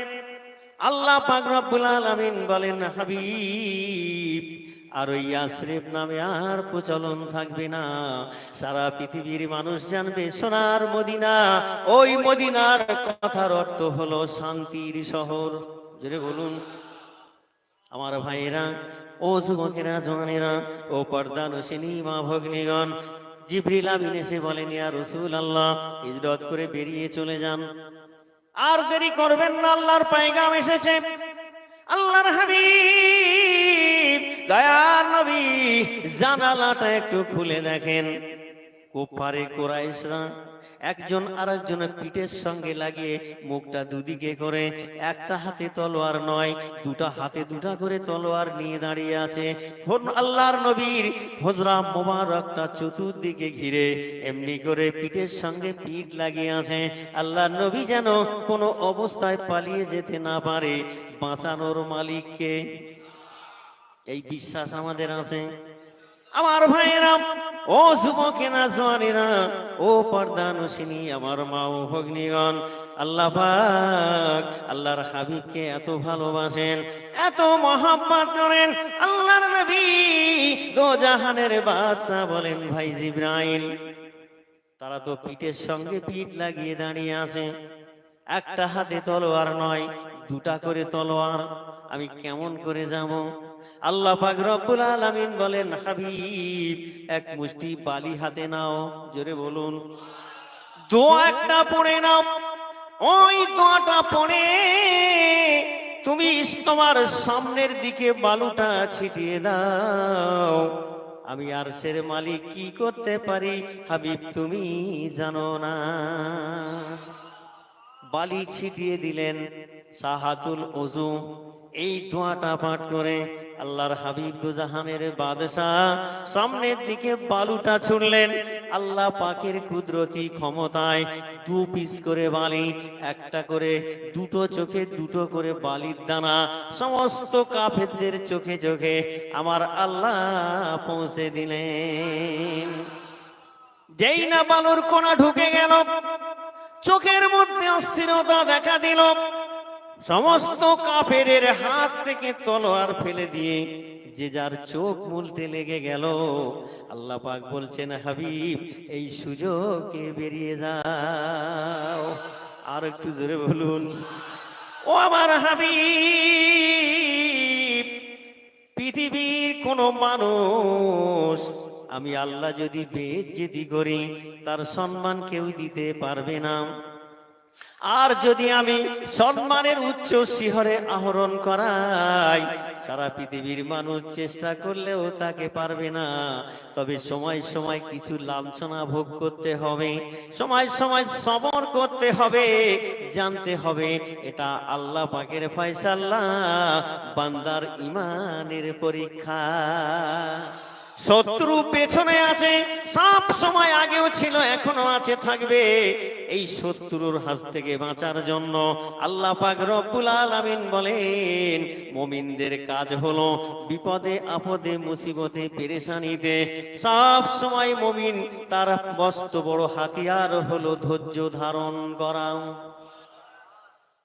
আল্লাহ পাক রব্বুল আলামিন বলেন, হাবিব, আর ওই ইয়াসরিব নামে আর প্রচলন থাকবে না, সারা পৃথিবীর মানুষ জানবে সোনার মদিনা। ওই মদিনার কথার অর্থ হলো শান্তির শহর। জোরে বলুন। আমার ভাইয়েরা, ও যুবকেরা, জওয়ানেরা, ও পর্দানশিনী মা ভগ্নীগণ, জিবরিল আমিন এসে বলেন, ইয়া রাসূলুল্লাহ, হিজরত করে বেরিয়ে চলে যান, আর দেরি করবেন না, আল্লাহর পয়গাম এসেছে। আল্লাহর হাবিব দয়ার নবী জানালাটা একটু খুলে দেখেন, কুফারে কুরাইশরা একজন আরেকজনের পিঠের সঙ্গে লাগিয়ে মুখটা দুদিকে করে, একটা হাতে তলোয়ার নয়, দুটা হাতে দুটা করে তলোয়ার নিয়ে দাঁড়িয়ে আছে। আল্লাহর নবীর হজরা মোবারকটা চতুর্দিকে ঘিরে এমনি করে পিঠের সঙ্গে পিঠ লাগিয়ে আছে। আল্লাহর নবী যেন কোনো অবস্থায় পালিয়ে যেতে না পারে, বাঁচানোর মালিককে। এই বিশ্বাস আমাদের আছে। আমার ভাইয়েরা, ও যুবকেরা, জওয়ানেরা, ও পর্দানশিনী, আমার মা ও ভগ্নীগণ, আল্লাহ পাক আল্লাহর হাবিবকে এত ভালোবাসেন, এত মহব্বত করেন। আল্লাহর নবী দো জাহানের বাদশা বলেন ভাই জিবরাইল, তারা তো পিঠের সঙ্গে পিঠ লাগিয়ে দাঁড়িয়ে আছে, একটা হাতে তলোয়ার নয়, দুটা করে তলোয়ার, আমি কেমন করে যাব? আল্লাহ পাক রব্বুল আলামিন বলেন, হাবিব এক মুষ্টি বালি হাতে নাও, জোরে বলুন, দোয়া একটা পড়ে নাও। ওই দোয়াটা পড়ে তুমি তোমার সামনের দিকে বালুটা ছিটিয়ে দাও। আমি আরশের মালিক কি করতে পারি হাবিব তুমি জানো না। বালি ছিটিয়ে দিলেন, সাহাতুল ওযু, এই দোয়াটা পাঠ করে আল্লাহর হাবিব দো জাহানের বাদশাহ সামনের দিকে বালুটা ছুড়লেন। আল্লাহ পাকের কুদরতি ক্ষমতায় দু পিস করে বালি, একটা করে দুটো চোখে দুটো করে বালির দানা সমস্ত কাফেরদের চোখে চোখে আমার আল্লাহ পৌঁছে দিলেন। যেই না বালুর কোনা ঢুকে গেল, চোখের মধ্যে অস্থিরতা দেখা দিল, সমস্ত কাফেরের হাত থেকে তলোয়ার ফেলে দিয়ে যে যার চোখ মুলতে লেগে গেল। আল্লাহ পাক বলছেন, হাবিব এই সুযোগে বেরিয়ে যাও। আর একটু জোরে বলুন, ও আমার হাবিব, পৃথিবীর কোন মানুষ আমি আল্লাহ যদি বেইজ্জতি করি, তার সম্মান কেউ দিতে পারবে না। আর যদি আমি সম্মানের উচ্চ শিহরে আহরণ করাই, সারা পৃথিবীর মানুষ চেষ্টা করলেও তাকে পারবে না। তবে সময় সময় কিছু লাঞ্ছনা ভোগ করতে হবে, সময় সময় সবর করতে হবে, জানতে হবে এটা আল্লাহ পাকের ফয়সালা, বান্দার ঈমানের পরীক্ষা। শত্রু পেছনে আছে, সব সময় আগেও ছিল, এখনো আছে, থাকবে। এই শত্রুর হাত থেকে বাঁচার জন্য আল্লাহ পাক রব্বুল আলামিন বলেন, মুমিনদের কাজ হলো বিপদে আপদে মুসিবতে পেরেশানিতে সব সময় মুমিন তার মস্ত বড় হাতিয়ার হলো ধৈর্য ধারণ করা।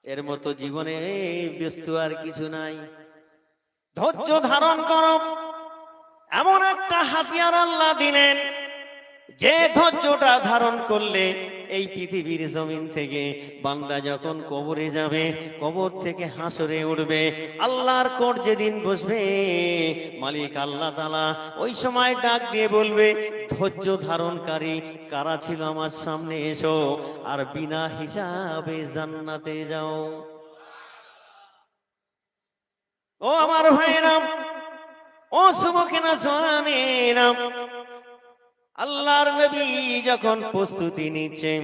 এর মতো জীবনে ব্যস্ত আর কিছু নাই। ধৈর্য ধারণ করো, এমন একটা হাতিয়ার আল্লাহ দিলেন, যে ধৈর্যটা ধারণ করলে এই পৃথিবীর জমিন থেকে বান্দা যখন কবরে যাবে, কবর থেকে হাসরে উঠবে, আল্লাহর কোর্ট যেদিন বসবে, মালিক আল্লাহ তাআলা ওই সময় ডাক দিয়ে বলবে, ধৈর্য ধারণকারী কারা ছিল আমার সামনে এসো, আর বিনা হিসাবে জান্নাতে যাও। ও আমার ভাইরা, ও যুবকেরা, জওয়ানেরা, আল্লাহর নবী যখন প্রস্তুতি নিচ্ছেন,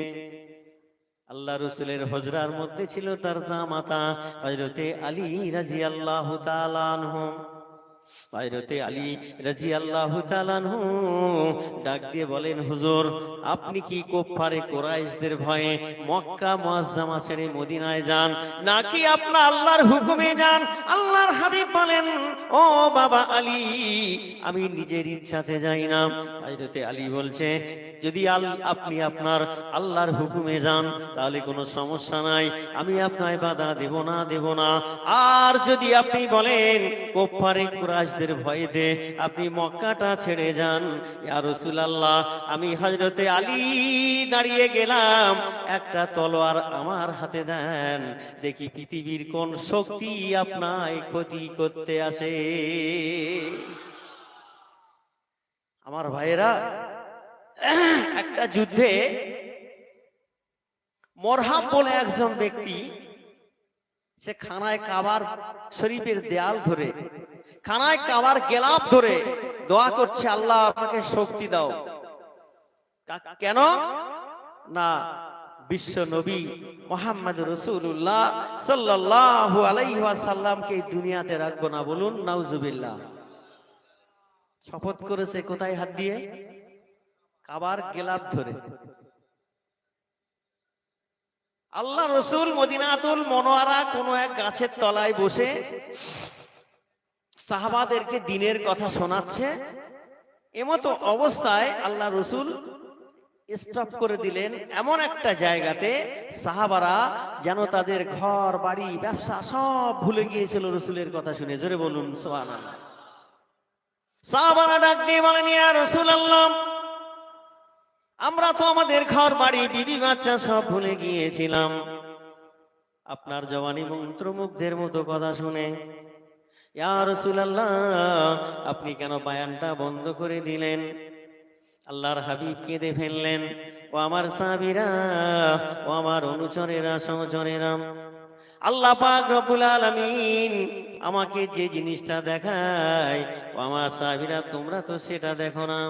আল্লাহ রাসূলের হুজরার মধ্যে ছিল তার জামাতা হযরতে আলী রাদিয়াল্লাহু তাআলা আনহু। হযরতে আলী রাদিয়াল্লাহু তাআলা আনহু ডাক দিয়ে বলেন, হুজুর আপনি কি কুফারে কুরাইশদের ভয়ে মক্কা মুআজ্জামা ছেড়ে মদিনায় যান, নাকি আপনার আল্লাহর হুকুমে যান? আল্লাহর হাবিব বলেন, ও বাবা আলী, আমি নিজের ইচ্ছাতে যাই না। হযরতে আলী বলছে, যদি আপনি আপনার আল্লাহর হুকুমে যান তাহলে কোনো সমস্যা নাই, আমি আপনায় বাধা দেব না। আর যদি আপনি বলেন কুফারে কুরাইশদের ভয়েতে আপনি মক্কাটা ছেড়ে যান, ইয়া রাসূলুল্লাহ, আমি হযরতে আলী দাঁড়িয়ে গেলাম, একটা তলোয়ার আমার হাতে দেন, দেখি পৃথিবীর কোন শক্তি আপনায় ক্ষতি করতে আসে। আমার ভাইয়েরা, একটা যুদ্ধে মরহাব বলে একজন ব্যক্তি, সে খানায় কাবার শরীফের দেয়াল ধরে, খানায় কাবার গেলাপ ধরে দোয়া করছে, আল্লাহ আমাকে শক্তি দাও। কেন? না বিশ্ব নবী মুহাম্মদ রাসূলুল্লাহ সাল্লাল্লাহু আলাইহি ওয়াসাল্লামকে এই দুনিয়াতে রাখবো না? বলুন নাউজুবিল্লাহ। শপথ করেছে কোথায়? হাত দিয়ে কাবার গিলাফ ধরে। আল্লাহ রসুল মদিনাতুল মুনাওয়ারা কোন এক গাছের তলায় বসে সাহাবাদেরকে দ্বীনের কথা শোনাচ্ছে। এমতো অবস্থায় আল্লাহ রসুল স্টপ করে দিলেন এমন একটা জায়গাতে, সাহাবারা যেন তাদের ঘর বাড়ি ব্যবসা সব ভুলে গিয়েছিল রসুলের কথা শুনে। জোরে বলুন সুবহানাল্লাহ। সাহাবারা ডাক দিয়ে বলেন, ইয়া রাসূলুল্লাহ, আমরা তো আমাদের ঘর বাড়ি বিবি বাচ্চা সব ভুলে গিয়েছিলাম আপনার জওয়ানি মন্ত্রমুগ্ধের মতো কথা শুনে। ইয়া রাসূলুল্লাহ, আপনি কেন বায়ানটা বন্ধ করে দিলেন? আল্লাহর হাবিব কেঁদে ফেললেন। ও আমার সাহাবীরা, ও আমার অনুচরেরা, সহচরেরা, আল্লাহ পাক রব্বুল আলামিন আমাকে যে জিনিসটা দেখায়, ও আমার সাহাবীরা তোমরা তো সেটা দেখো না।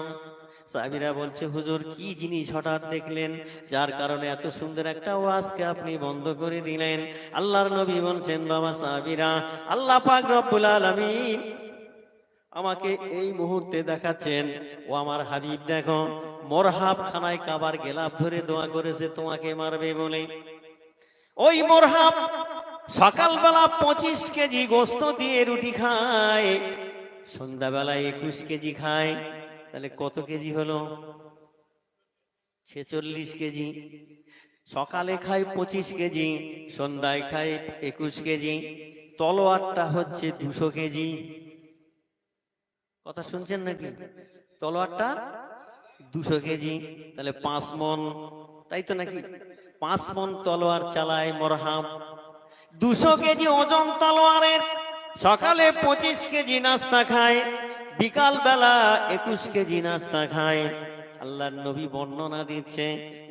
সাহাবীরা বলছে, হুজুর কি জিনিস হঠাৎ দেখলেন যার কারণে এত সুন্দর একটা ওয়াজকে আপনি বন্ধ করে দিলেন? আল্লাহর নবী বলছেন, বাবা সাহাবীরা, আল্লাহ পাক রব্বুল আলামিন আমাকে এই মুহূর্তে দেখাচ্ছেন, ও আমার হাবিব দেখো, মোরহাব খানায় কাবার গিলাফ ধরে দোয়া করেছে তোমাকে মারবে বলে। ওই মোরহাব সকালবেলা 25 কেজি গোস্ত দিয়ে রুটি খায়, সন্ধ্যাবেলায় 21 কেজি খায়। তাহলে কত কেজি হলো? 46 কেজি। সকালে খায় 25 কেজি, সন্ধ্যায় খায় 21 কেজি। তলোয়ারটা হচ্ছে 200 কেজি। কথা শুনছেন নাকি? তলোয়ারটা 200 কেজি, তাহলে 5 মন, তাই তো নাকি? 5 মন তলোয়ার চালায় মোরহাব। 200 কেজি ওজন তলোয়ারের। সকালে 25 কেজি নাস্তা খায়, বিকাল বেলা 21 কেজি নাস্তা খায়। আল্লাহর নবী বর্ণনা দিচ্ছে,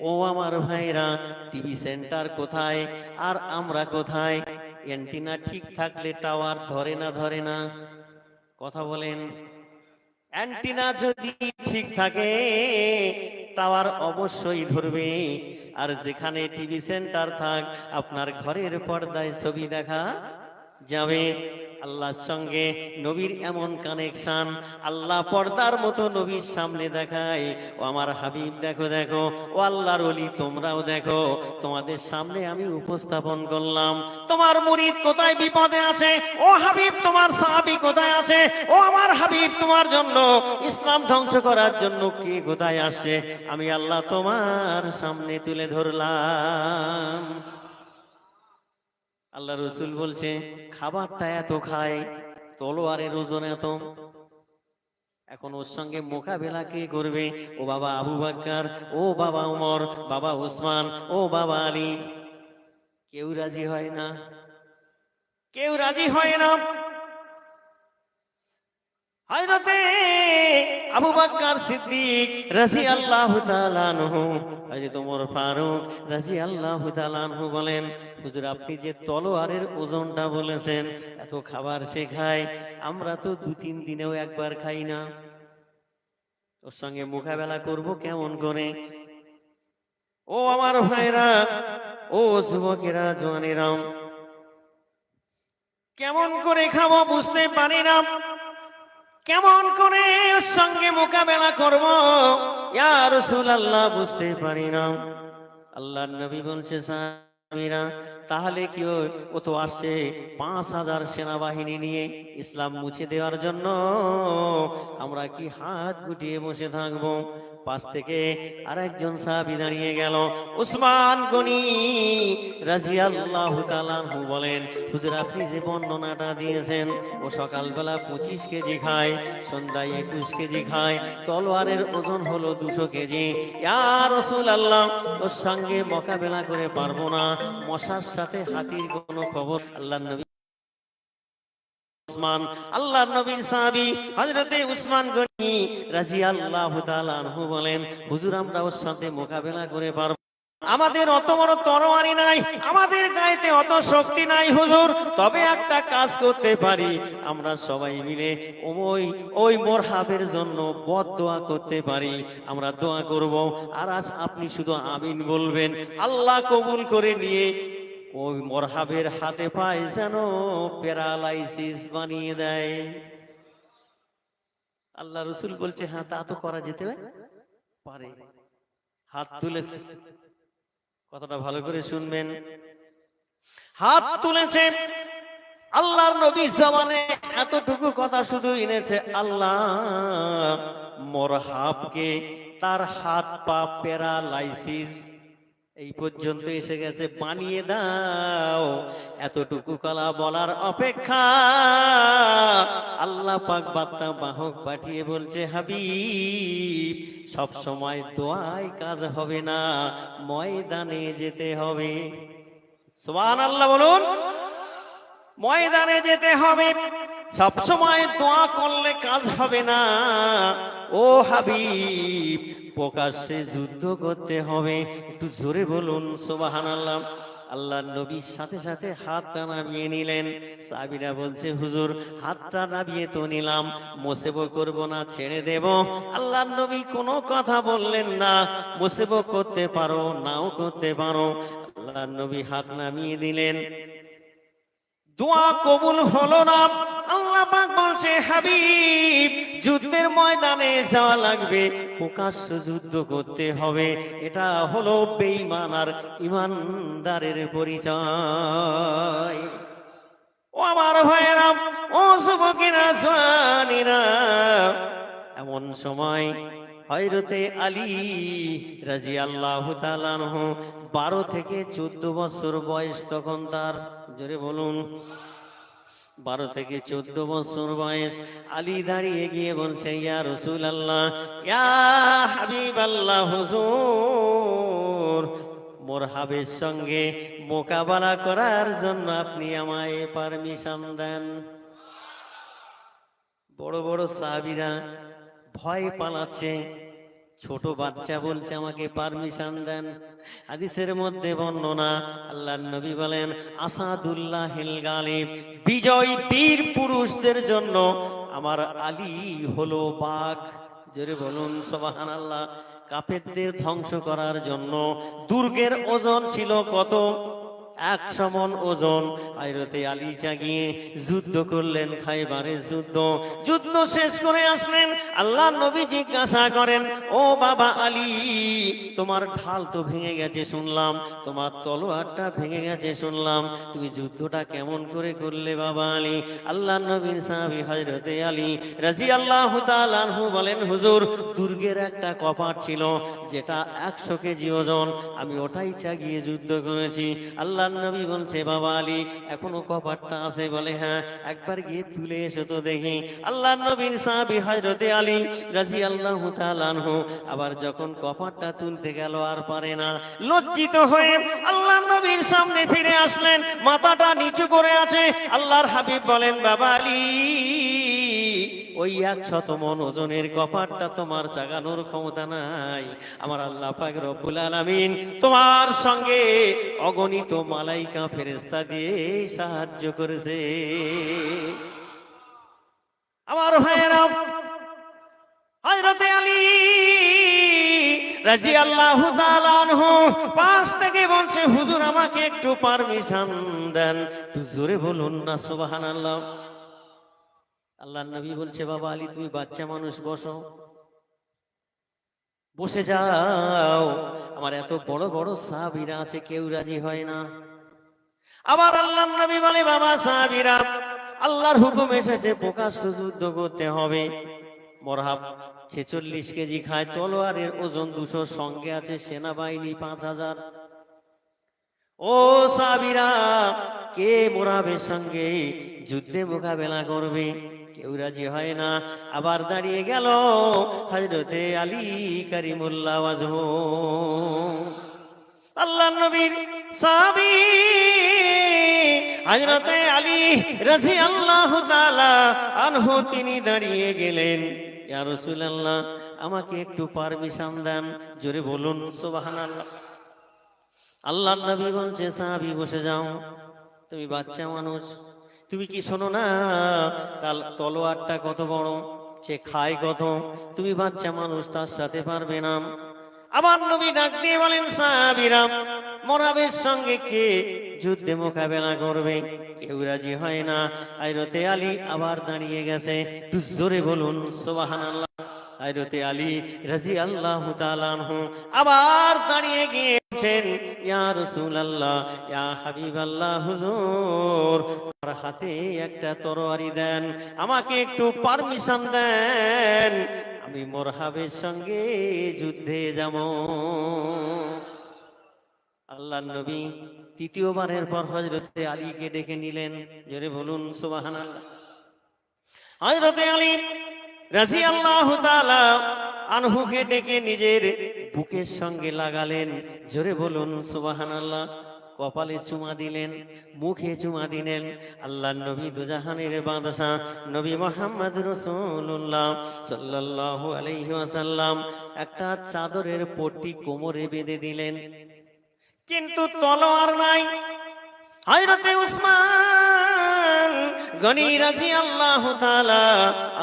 ও আমার ভাইরা, টিভি সেন্টার কোথায় আর আমরা কোথায়? অ্যান্টিনা ঠিক থাকলে টাওয়ার ধরে না ধরে না? কথা বলেন। অ্যান্টিনা যদি ঠিক থাকে টাওয়ার অবশ্যই ধরবে। আর যেখানে টিভি সেন্টার থাক, আপনার ঘরের পর্দায় ছবি দেখা যাবে। আল্লাহর সঙ্গে নবীর এমন কানেকশন, আল্লাহ পর্দার মতো নবীর সামনে দেখায়। ও আমার হাবিব দেখো দেখো, ও আল্লাহর ওলি তোমরাও দেখো, তোমাদের সামনে আমি উপস্থাপন করলাম। তোমার মুরিদ কোথায় বিপদে আছে, ও হাবিব তোমার সাহাবী কোথায় আছে, ও আমার হাবিব তোমার জন্য ইসলাম ধ্বংস করার জন্য কে কোথায় আসছে, আমি আল্লাহ তোমার সামনে তুলে ধরলাম। আল্লাহ রসুল বলছে, খাবারটা এত খায়, তলোয়ারের ওজন এত, এখন ওর সঙ্গে মোকাবেলা কে করবে? ও বাবা আবু বকর, ও বাবা উমর, বাবা উসমান, ও বাবা আলী। কেউ রাজি হয় না, কেউ রাজি হয় না। হযরতে আবু বকর সিদ্দিক রাদিয়াল্লাহু তাআলা আনহু, হযরত ওমর ফারুক রাদিয়াল্লাহু তাআলা আনহু বলেন, হুজুর আপনি যে তলোয়ারের ওজনটা বলেছেন, এত খাবার সে খায়, আমরা তো 2-3 দিনেও একবার খাই না, ওর সঙ্গে মোকাবেলা করব কেমন করে? ও আমার ভাইরা, ও যুবকেরা, জওয়ানেরা, কেমন করে খাবো বুঝতে পারি না, কেমন করে ওর সঙ্গে মোকাবেলা করব ইয়া রাসূলুল্লাহ বুঝতে পারি না। আল্লাহর নবী বলছে, সাহাবীরা তাহলে কি ও তো আসছে 5000 সেনাবাহিনী নিয়ে ইসলাম মুছে দেওয়ার জন্য, আমরা কি হাত গুটিয়ে বসে থাকবো? পাশ থেকে আরেকজন সাহাবী দাঁড়িয়ে গেল, উসমান গনি রাদিয়াল্লাহু তাআলা আনহু বলেন, হুজুর আপনি যে বর্ণনাটা দিয়েছেন, ও সকালবেলা 25 কেজি খায়, সন্ধ্যায় 21 কেজি খায়, তলোয়ারের ওজন হলো 200 কেজি। ইয়া রাসূলুল্লাহ, ওর সঙ্গে মোকাবেলা করে পারবো না, মশার সাথে হাতির কোনো খবর। আল্লাহর নবী উসমান, আল্লাহর নবীর সাহাবী হযরতে উসমান গনি রাদিয়াল্লাহু তাআলা আনহু বলেন, হুজুর আমরা ওর সাথে মোকাবেলা করে পারবো আমাদের অত বড় তরবারি নাই, আমাদের গায়েতে অত শক্তি নাই হুজুর, তবে একটা কাজ করতে পারি, আমরা সবাই মিলে ওই মোরহাবের জন্য বদদোয়া করতে পারি। আমরা দোয়া করব, আর আপনি শুধু আমিন বলবেন, আল্লাহ কবুল করে নিয়ে ওই মোরহাবের হাতে পায় যেন প্যারালাইসিস বানিয়ে দেয়। আল্লাহ রসুল বলছে হ্যাঁ, তা তো করা যেতে পারে। হাত তুলেছে, কথাটা ভালো করে শুনবেন, হাত তুলেছে। আল্লাহর নবী জবানে এতটুকু কথা শুধু এনেছে, আল্লাহ মোরহাবকে তার হাত পা প্যারালাইসিস এই পর্যন্ত এসে গেছে, বানিয়ে দাও। এতটুকু কলা বলার অপেক্ষা আল্লাহ পাক বার্তা বাহক পাঠিয়ে বলছে, হাবিব সব সময় দোয়ায় কাজ হবে না, ময়দানে যেতে হবে। সুবহানাল্লাহ বলুন, ময়দানে যেতে হবে। সব সময় দোয়া করলে কাজ হবে না ও হাবিব, প্রকাশ্যে যুদ্ধ করতে হবে। একটু জোরে বলুন সুবহানাল্লাহ। আল্লাহর নবীর সাথে সাথে হাতটা নামিয়ে নিলেন। সাহাবীরা বলছে, হুজুর হাতটা নামিয়ে তো নিলাম, মোসেব করব না, ছেড়ে দেব। আল্লাহর নবী কোনো কথা বললেন না, মোসেব করতে পারো নাও করতে পারো। আল্লাহর নবী হাত নামিয়ে দিলেন, দোয়া কবুল হলো না। আল্লাহ পাক বলছে, হাবিব যুদ্ধের ময়দানে যাওয়া লাগবে, প্রকাশ্য যুদ্ধ করতে হবে। এটা হলো বেঈমান আর ইমানদারের পরিচয়। ও আমার ভাইয়েরা, ও যুবকেরা, জওয়ানেরা, এমন সময় হযরতে আলী রাদিয়াল্লাহু তাআলা আনহু 12 থেকে 14 বছর বয়স তখন তার। জোরে বলুন, 12 থেকে 14 বছর বয়স। আলী দাঁড়িয়ে গিয়ে বলছে, ইয়া রাসূলুল্লাহ, ইয়া হাবিবাল্লাহ, হুজুর মোরহাবের সঙ্গে মোকাবেলা করার জন্য আপনি আমায় পারমিশন দেন। বড় বড় সাহাবীরা ভয় পালাচ্ছে, ছোট বাচ্চা বলছে আমাকে পারমিশন দেন। হাদিসের মধ্যে বর্ণনা, আল্লাহর নবী বলেন, আসাদুল্লাহিল গালিব, বিজয় বীর পুরুষদের জন্য আমার আলী হলো বাঘ। জোরে বলুন সুবহানাল্লাহ। কাফেরদের ধ্বংস করার জন্য দুর্গের ওজন ছিল কত? 100 মণ ওজন। হযরতে আলী জাগিয়ে যুদ্ধ করলেন, খাইবারের যুদ্ধ। যুদ্ধ শেষ করে আসলেন, আল্লাহর নবী জিজ্ঞাসা করেন, ও বাবা আলী, তোমার ঢাল তো ভেঙে গেছে শুনলাম, তোমার তলোয়ারটা ভেঙে গেছে শুনলাম, তুমি যুদ্ধটা কেমন করে করলে বাবা আলী? আল্লাহর নবীর সাহাবী হযরতে আলী রাদিয়াল্লাহু তাআলা আনহু বলেন, হুজুর দুর্গের একটা কপাট ছিল যেটা 100 কেজি ওজন, আমি ওটাই চাগিয়ে যুদ্ধ করেছি। আল্লাহ নবী বলছে, বাবা আলী এখনো কপাটটা আছে? বলে হ্যাঁ। একবার গিয়ে তুলে এসো তো দেখি। আল্লাহর নবীর সাহাবী হযরতে আলী রাদিয়াল্লাহু তাআলা আনহু আবার যখন কপাটটা তুলতে গেল আর পারে না, লজ্জিত হয়ে আল্লাহর নবীর সামনে ফিরে আসলেন, মাথাটা নিচু করে আছে। আল্লাহর হাবিব বলেন, বাবা আলী ওই 100 মণ ওজনের কপাটটা তোমার চাগানোর ক্ষমতা নাই। আমার আল্লাহ পাক রব্বুল আলামিন তোমার সঙ্গে অগণিত মালাইকা ফেরেশতা দিয়ে সাহায্য করেছে। আমার ভাইয়েরা, হযরতে আলী রাদিয়াল্লাহু তাআলা আনহু পাশ থেকে বলছে, হুজুর আমাকে একটু পারমিশন দেন। একটু জোরে বলুন না সুবহানাল্লাহ। আল্লাহর নবী বলছে, বাবা আলী তুমি বাচ্চা মানুষ, বসো, বসে যাও। আমার এত বড় বড় সাহাবীরা আছে, কেউ রাজি হয় না। আবার আল্লাহর নবী বলে, বাবা সাহাবীরা, আল্লাহর হুকুম এসেছে, প্রকাশ্য যুদ্ধ করতে হবে। মোরহাব 46 কেজি খায়, তলোয়ারের ওজন 200, সঙ্গে আছে সেনাবাহিনী 5000। ও সাহাবীরা, কে মোরহাবের সঙ্গে যুদ্ধে মোকাবেলা করবে? কেউ রাজি হয় না। আবার দাঁড়িয়ে গেল হযরতে আলী কারিমুল্লাহ ওয়াজহু, আল্লাহর নবীর সাহাবী হযরতে আলী রাদিয়াল্লাহু তাআলা আনহু, তিনি দাঁড়িয়ে গেলেন, ইয়া রাসূলুল্লাহ আমাকে একটু পারমিশন দেন। জোরে বলুন সুবহানাল্লাহ। আল্লাহর নবী বলছে, সাহাবী বসে যাও, তুমি বাচ্চা মানুষ, তুমি কি শোনো না তার তলোয়ারটা কত বড়, সে খায় কত, তুমি বাচ্চা মানুষ, তার সাথে পারবে না। আবার নবী ডাক দিয়ে বলেন, সাহাবীরা, মোরাবের সঙ্গে কে যুদ্ধে মোকাবেলা করবে? কেউ রাজি হয় না। হযরতে আলী আবার দাঁড়িয়ে গেছে, একটু জোরে বলুন সুবহানাল্লাহ। হযরতে আলী রাদিয়াল্লাহু তাআলা আনহু আবার দাঁড়িয়ে গিয়েছেন, ইয়া রাসূলুল্লাহ, ইয়া হাবিবাল্লাহ, হুজুর আমার হাতে একটা তরবারি দেন, আমাকে একটু পারমিশন দেন, আমি মোরহাবের সঙ্গে যুদ্ধে যাব। আল্লাহর নবী তৃতীয়বারের পর হযরতে আলীকে ডেকে নিলেন, জোরে বলুন সুবহানাল্লাহ। হযরতে আলী রাদিয়াল্লাহু তাআলা আনহুকে ডেকে নিজের বুকের সঙ্গে লাগালেন, জোরে বলুন সুবহানাল্লাহ। কপালে চুমা দিলেন, মুখে চুমা দিলেন। আল্লাহর নবী দুজাহানের বাদশা নবী মুহাম্মদ রাসূলুল্লাহ সাল্লাল্লাহু আলাইহি ওয়াসাল্লাম একটা চাদরের পট্টি কোমরে বেঁধে দিলেন, কিন্তু তলোয়ার নাই। হযরতে উসমান গনি রাদিয়াল্লাহু তাআলা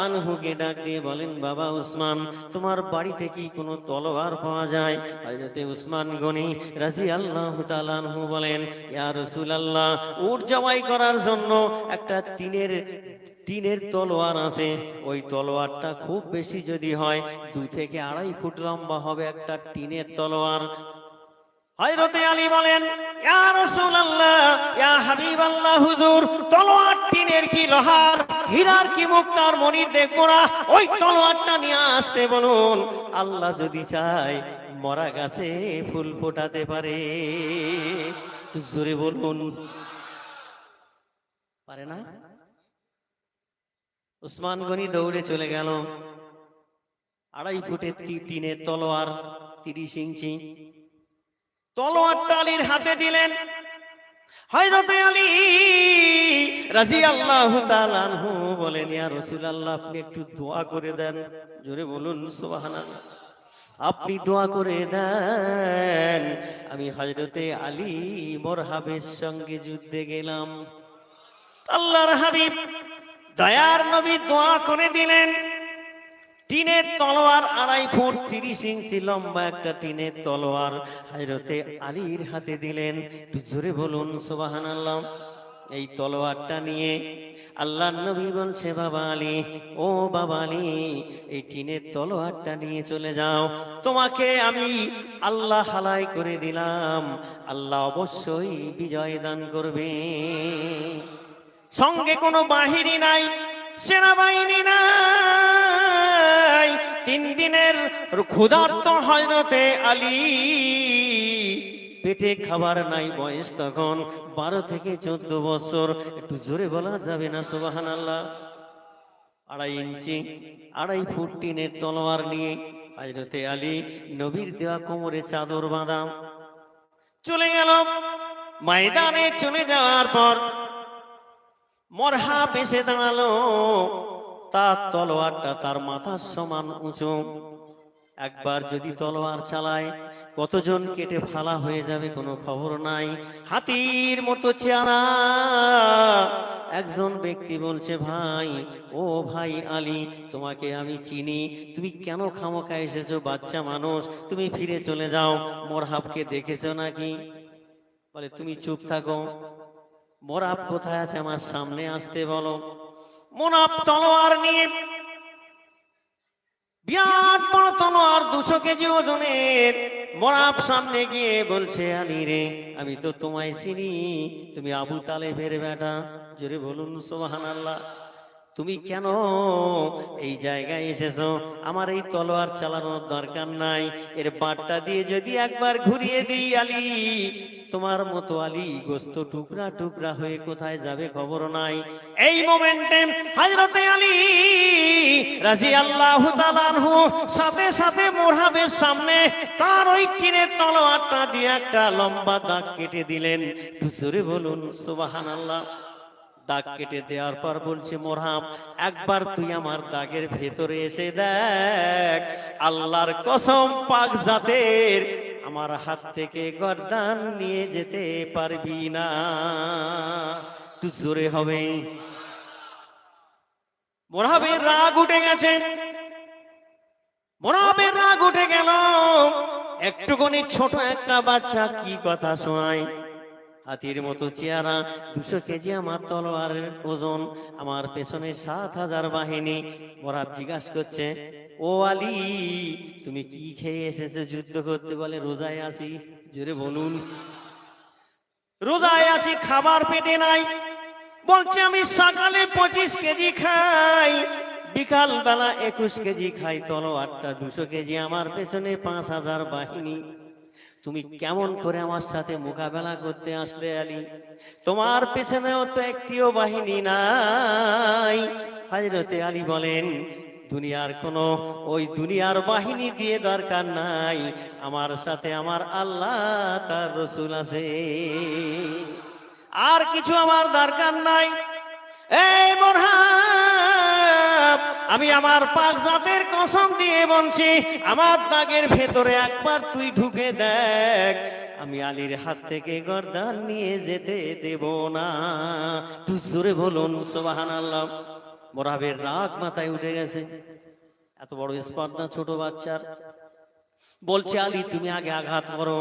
আনহুকে ডাক দিয়ে বলেন, বাবা উসমান, তোমার বাড়িতে কি কোনো তলোয়ার পাওয়া যায়? হযরতে উসমান গনি রাদিয়াল্লাহু তাআলা আনহু বলেন, ইয়া রাসূলুল্লাহ, উট জবাই করার জন্য একটা টিনের তলোয়ার আছে, ওই তলোয়ারটা খুব বেশি যদি হয় 2 থেকে 2.5 ফুট লম্বা হবে একটা টিনের তলোয়ার। হযরতে আলী বলেন, ইয়া রাসূলুল্লাহ, ইয়া হাবিবাল্লাহ, হুজুর, তলোয়ার টিনের কি লোহার, হীরার কি মুক্তার মনির দেখবো না, ওই তলোয়ারটা নিয়ে আসতে বলুন, আল্লাহ যদি চায় মরা গাছে ফুল ফোটাতে পারে। জোরে বলুন, পারে না? উসমান গনি দৌড়ে চলে গেল, 2.5 ফুটের টিনের তলোয়ার, 30 ইঞ্চি তলোয়ারটা আলীর হাতে দিলেন। হযরতে আলী রাদিয়াল্লাহু তাআলা আনহু বলেন, ইয়া রাসূলুল্লাহ, আপনি একটু দোয়া করে দেন, জোরে বলুন সুবহানাল্লাহ, আপনি দোয়া করে দেন, আমি হযরতে আলী মোরহাবের সঙ্গে যুদ্ধে গেলাম। আল্লাহর হাবিব দয়ার নবী দোয়া করে দিলেন। টিনের তলোয়ার 2.5 ফুট 30 ইঞ্চি লম্বা একটা টিনের তলোয়ার হযরতে আলীর হাতে দিলেন। জোরে বলুন সুবহানাল্লাহ। এই তলোয়ারটা নিয়ে আল্লাহর নবী বলছে, বাবা আলী, ও বাবা আলী, এই টিনের তলোয়ারটা নিয়ে চলে যাও, তোমাকে আমি আল্লাহ হালাই করে দিলাম, আল্লাহ অবশ্যই বিজয় দান করবে। সঙ্গে কোনো বাহিনী নাই, সেনাবাহিনী নাই, 3 দিনের ক্ষুধার্ত হযরতে আলী, পেটে খাবার নাই, বয়স তখন 12 থেকে 14 বছর। একটু জোরে বলা যাবে না সুবহানাল্লাহ? 2.5 ইঞ্চি 2.5 ফুট টিনের তলোয়ার নিয়ে হযরতে আলী নবীর দেওয়া কোমরে চাদর বাঁধা চলে গেল। ময়দানে চলে যাওয়ার পর মোরহাব এসে দাঁড়ালো, তার তলোয়ারটা তার মাথার সমান উঁচু। একবার যদি তলোয়ার চালায় কতজন কেটে ফালা হয়ে যাবে কোনো খবর নাই। হাতির মতো চেহারা। একজন ব্যক্তি বলছে, ভাই, ও ভাই আলী, তোমাকে আমি চিনি, তুমি কেন খামোখা এসেছো? বাচ্চা মানুষ, তুমি ফিরে চলে যাও। মোরহাবকে দেখেছো নাকি? বলে, তুমি চুপ থাকো, মোরহাব কোথায় আছে আমার সামনে আসতে বলো। মোরহাব তলোয়ার নিয়ে, বিরাট বড় তলোয়ার, 200 কেজি ওজনের, মোরহাব সামনে গিয়ে বলছে, আলী রে, আমি তো তোমায় চিনি, তুমি আবু তালেবের বেটা। জোরে বলুন সুবহানাল্লাহ। তুমি কেন এই জায়গায় এসেছো? আমার এই তলোয়ার চালানোর দরকার নাই, এর বাঁটটা দিয়ে যদি একবার ঘুরিয়ে দিই আলী, তোমার মতো আলী গোস্ত টুকরা টুকরা হয়ে কোথায় যাবে খবর নাই। এই মোমেন্টে হযরতে আলী রাদিয়াল্লাহু তাআলা আনহু সাথে সাথে মোরহাবের সামনে তার ওই টিনের তলোয়ারটা দিয়ে একটা লম্বা দাগ কেটে দিলেন। জোরে বলুন সুবহানাল্লাহ। দাগ কেটে দেওয়ার পর বলছে, মোরহাব, একবার তুই আমার দাগের ভেতরে এসে দেখ, আল্লাহর কসম, পাক জাতের আমার হাত থেকে গর্দান নিয়ে যেতে পারবি না। তুই জোরে হবে। মোরহাবের রাগ উঠে গেছে, মোরহাবের রাগ উঠে গেল। একটুখানি ছোট একটা বাচ্চা কি কথা শোনায়, হাতির মতো চেহারা, 200 কেজি আমার তলোয়ারের ওজন, আমার পেছনে 7000 বাহিনী। মোরহাব জিজ্ঞাসা করছে, ও আলী তুমি কি খেয়ে এসেছো যুদ্ধ করতে? বলে রোজায় আছি। জোরে বলুন। রোজায় আছি, খাবার পেটে নাই। বলছে আমি সকালে 25 কেজি খাই, বিকাল বেলা 21 কেজি খাই, তলোয়ারটা 200 কেজি, আমার পেছনে 5000 বাহিনী। তুমি কেমন করে আমার সাথে মোকাবেলা করতে আসলে আলী? তোমার পেছনেও তো একটিও বাহিনী নাই। হযরতে আলী বলেন, দুনিয়ার কোনো ওই দুনিয়ার বাহিনী দিয়ে দরকার নাই, আমার সাথে আমার আল্লাহ তার রাসূল আছে, আর কিছু আমার দরকার নাই। এই মোরহাব, আমি আমার পাক জাতের কসম দিয়ে বলছি, আমার দাগের ভেতরে একবার তুই ঢুকে দেখ, আমি আলীর হাত থেকে গর্দান নিয়ে যেতে দেব না। তুই জোরে বলুন সুবহানাল্লাহ। মোরহাবের রাগ মাথায় উঠে গেছে, এত বড় স্পর্ধা ছোট বাচ্চার। বলছে আলী তুমি আগে আঘাত করো।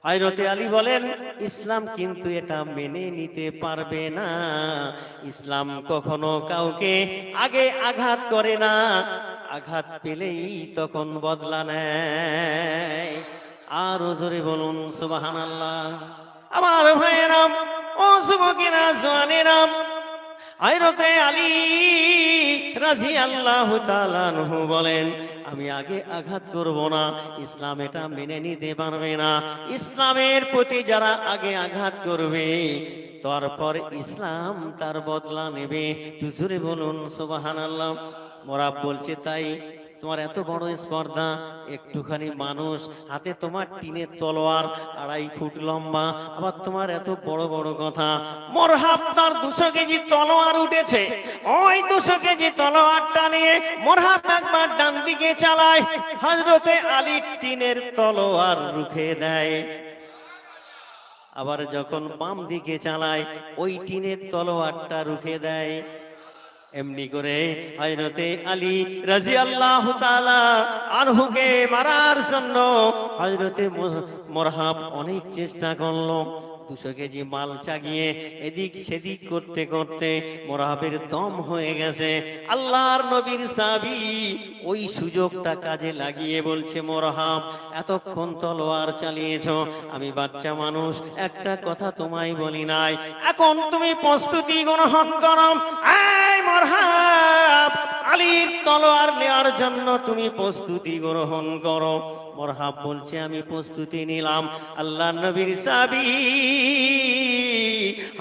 হযরতে আলী বলেন, ইসলাম কিন্তু এটা মেনে নিতে পারবে না। ইসলাম কখনো কাউকে আগে আঘাত করে না, আঘাত পেলেই তখন বদলা নেয়। আর জোরে বলুন সুবহানাল্লাহ। আমার ভাইয়েরা, ও যুবকেরা, জওয়ানেরা, হযরতে আলী রাদিয়াল্লাহু তাআলা আনহু বলেন, আমি আগে আঘাত করব না, ইসলাম এটা মেনে নিতে পারবে না। ইসলামের প্রতি যারা আগে আঘাত করবে, তারপর ইসলাম তার বদলা নেবে। জোরে বলুন সুবহানাল্লাহ। মোরহাব বলছে, তাই তোমার এত বড় স্পর্ধা, একটুখানি মানুষ, হাতে তোমার টিনের তলোয়ার 2.5 ফুট লম্বা, আবার তোমার এত বড় বড় কথা। মোরহাব তার 200 কেজি তলোয়ার উঠেছে, ওই 200 কেজি তলোয়ারটা নিয়ে মোরহাব একবার ডান দিকে চালায়, হযরতে আলী টিনের তলোয়ার রুখে দেয়। আবার যখন বাম দিকে চালায়, ওই টিনের তলোয়ারটা রুখে দেয়। এমনি করে হযরতে আলী রাদিয়াল্লাহু তাআলা আনহুকে মারার জন্য হযরতে মোরহাব অনেক চেষ্টা করলো। 200 কেজি মাল চাগিয়ে এদিক সেদিক করতে করতে মোরহাবের দম হয়ে গেছে। আল্লাহর নবীর সাহাবী ওই সুযোগটা কাজে লাগিয়ে বলছে, মোরহাব এতক্ষণ তলোয়ার চালিয়েছো, আমি বাচ্চা মানুষ, একটা কথা তোমায় বলি নাই, এখন তুমি প্রস্তুতি গ্রহণ করো। এই মোরহাব, আলীর তলোয়ার নেওয়ার জন্য তুমি প্রস্তুতি গ্রহণ করো। মোরহাব বলছে, আমি প্রস্তুতি নিলাম। আল্লাহর নবীর সাহাবী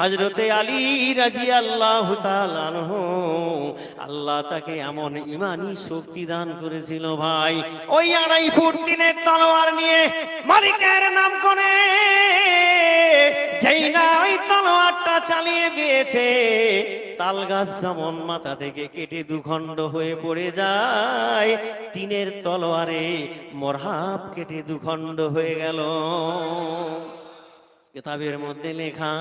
হযরতে আলী রাদিয়াল্লাহু তাআলা আনহু, আল্লাহ তাকে এমন ঈমানি শক্তি দান করেছিল ভাই, ওই 2.5 ফুট টিনের তলোয়ার নিয়ে মালিকের নাম করে যেই না ওই তলোয়ারটা চালিয়ে দিয়েছে, তাল গাছ যেমন মাথা থেকে কেটে 2 খণ্ড হয়ে পড়ে যায়, টিনের তলোয়ারে মোরহাব কেটে 2 খণ্ড হয়ে গেল। কিতাবের মধ্যে লেখা,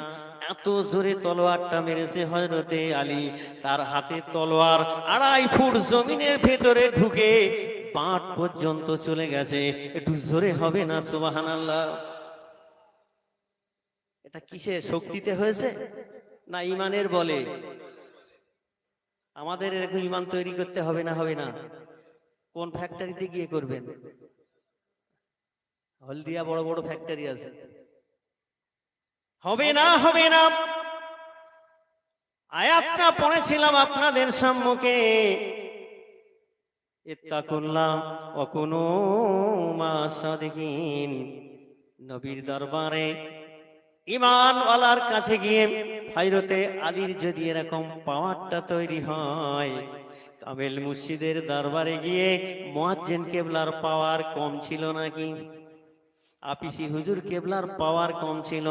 এত জোরে তলোয়ারটা মেরেছে হযরতে আলী, তার হাতে তলোয়ার 2.5 ফুট জমিনের ভেতরে ঢুকে পাট পর্যন্ত চলে গেছে। একটু জোরে হবে না সুবহানাল্লাহ? এটা কিসের শক্তিতে হয়েছে? না ইমানের বলে? আমাদের এরকম ইমান তৈরি করতে হবে না? হবে না? কোন ফ্যাক্টরিতে গিয়ে করবেন? হলদিয়া বড় বড় ফ্যাক্টরি আছে। হবে না, হবে না। আয়াতটা পড়েছিলাম আপনাদের সম্মুখে, ইত্তাকুল্লাহ ওয়া কুনু মা'আস সাদিকিন। নবীর দরবারে ঈমানওয়ালার কাছে গিয়ে হযরতে আলীর যদি এরকম পাওয়ারটা তৈরি হয়, কামেল মুর্শিদের দরবারে গিয়ে মুয়াজ্জিন কেবলার পাওয়ার কম ছিল নাকি? আপিসি হুজুর কেবলার পাওয়ার কম ছিল?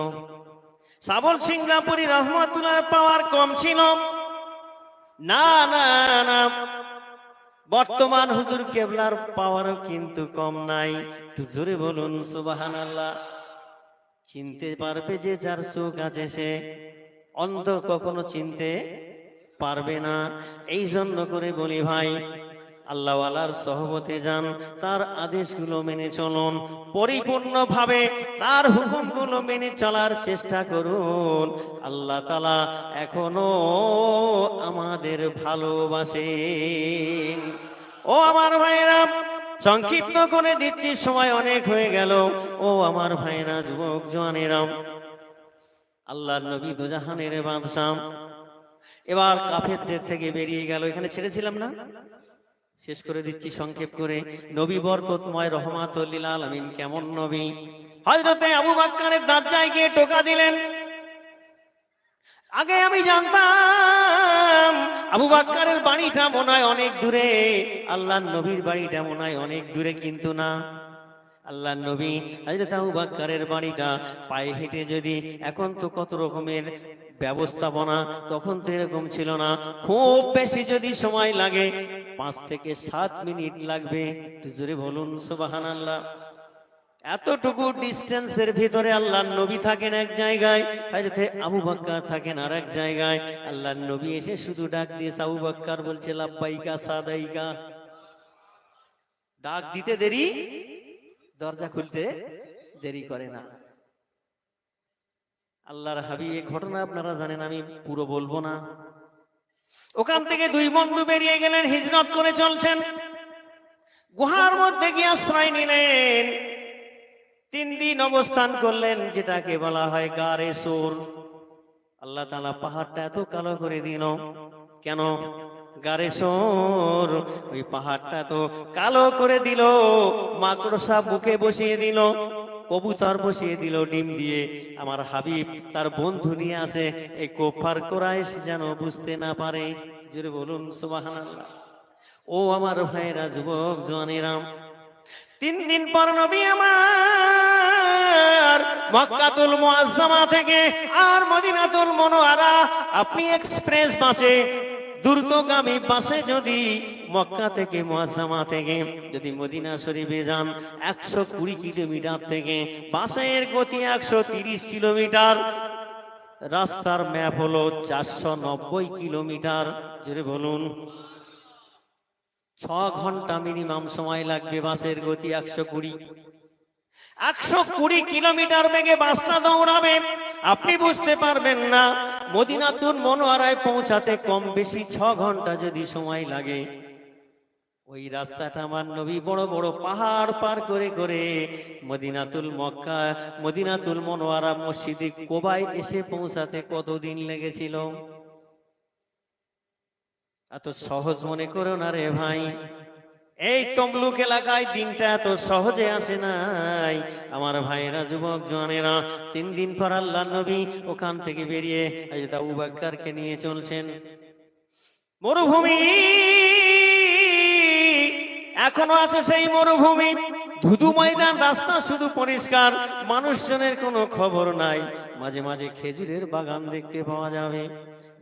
সাবল সিঙ্গাপুরি রহমাতুল্লাহর পাওয়ার কম ছিল? না না না, বর্তমান হুজুর কেবলার পাওয়ারও কিন্তু কম নাই। একটু জোরে বলুন সুবহানাল্লাহ। চিনতে পারবে যে যার চোখ আছে, সে অন্ধ কখনো চিনতে পারবে না। এই জন্য করে বলি ভাই, আল্লাহওয়ালার সহবতে যান, তার আদেশগুলো মেনে চলুন, পরিপূর্ণভাবে তার হুকুমগুলো মেনে চলার চেষ্টা করুন। আল্লাহ তাআলা এখনো আমাদের ভালোবাসেন। ও আমার ভাইয়েরা, সংক্ষিপ্ত করে দিচ্ছি, সময় অনেক হয়ে গেল। ও আমার ভাইয়েরা, যুবক জওয়ানেরা, আল্লাহর নবী দুজাহানের বাদশা এবার কাফেরদের থেকে বেরিয়ে গেল। এখানে ছেড়েছিলাম না, শেষ করে দিচ্ছি সংক্ষেপ করে। নবী বরকতময় রহমাতুল লিল আলামিন কেমন নবী? হযরতে আবু বকরের দরজায় গিয়ে টোকা দিলেন। আগে আমি জানতাম আবু বকরের বাড়িটা মনে হয় অনেক দূরে, আল্লাহর নবীর বাড়িটা মনে হয় অনেক দূরে, কিন্তু না। আল্লাহর নবী হযরত আবু বকরের বাড়িটা পায়ে হেঁটে যদি, এখন তো কত রকমের ব্যবস্থাপনা, তখন তো এরকম ছিল না, খুব বেশি যদি সময় লাগে 5 থেকে 7 মিনিট লাগবে। একটু জোরে বলুন সুবহানাল্লাহ। এতটুকু ডিস্টেন্সের ভিতরে আল্লাহর নবী থাকেন এক জায়গায়, হযরতে আবু বকর থাকেন আর এক জায়গায়। আল্লাহর নবী এসে শুধু ডাক দিয়েছে, আবু বকর বলছে লাব্বাইকা সাদাইকা। ডাক দিতে দেরি, দরজা খুলতে দেরি করে না। আল্লাহর হাবিব, এই ঘটনা আপনারা জানেন, আমি পুরো বলবো না। ওখান থেকে 2 বন্ধু বেরিয়ে গেলেন, হিজরত করে চলছেন, গুহার মধ্যে গিয়ে আশ্রয় নিলেন। 3 দিন অবস্থান করলেন, যেটাকে বলা হয় গারে সোর। আল্লাহ তাআলা পাহাড়টা এত কালো করে দিল কেন? গারে সোর, ওই পাহাড়টা তো কালো করে দিল, মাকড়সা বুকে বসিয়ে দিল, কবুতর বসিয়ে দিল ডিম দিয়ে। আমার হাবিব তার বন্ধু নিয়ে আছে, এই কুফার কুরাইশ যেন বুঝতে না পারে। জোরে বলুন সুবহানাল্লাহ। ও আমার ভাইরা, যুবক জওয়ানেরা, 3 দিন পর নবী আমার মক্কাতুল মুআজ্জামা থেকে আর মদিনাতুল মুনাওয়ারা, আপনি এক্সপ্রেস বাসে, দ্রুতগামী বাসে যদি মক্কা থেকে মুআজ্জামা থেকে যদি মদিনা শরীফে যান, 120 কিলোমিটার থেকে বাসের গতি 130 কিলোমিটার, রাস্তার ম্যাপ হলো 490 কিলোমিটার। জোরে বলুন, 6 ঘন্টা মিনিমাম সময় লাগবে। বাসের গতি 120 কিলোমিটার বেগে বাসটা দৌড়াবে, আপনি বুঝতে পারবেন না। মদিনাতুল মুনাওয়ারায় পৌঁছাতে কম বেশি 6 ঘন্টা যদি সময় লাগে, ওই রাস্তাটা আমার নবী বড় বড় পাহাড় পার করে করে মদিনাতুল মুনাওয়ারা মসজিদে কুবায় এসে পৌঁছাতে কতদিন লেগেছিল? এত সহজ মনে করো না রে ভাই। এই তমলুক এলাকায় দিনটা এত সহজে আসে নাই। আমার ভাইয়েরা, যুবক জওয়ানেরা, 3 দিন পর আল্লাহর নবী ওখান থেকে বেরিয়ে হযরত আবু বকরকে নিয়ে চলছেন। মরুভূমি এখনো আছে, সেই মরুভূমি, ধুধু ময়দান, রাস্তা শুধু পরিষ্কার, মানুষজনের কোনো খবর নাই। মাঝে মাঝে খেজুরের বাগান দেখতে পাওয়া যাবে।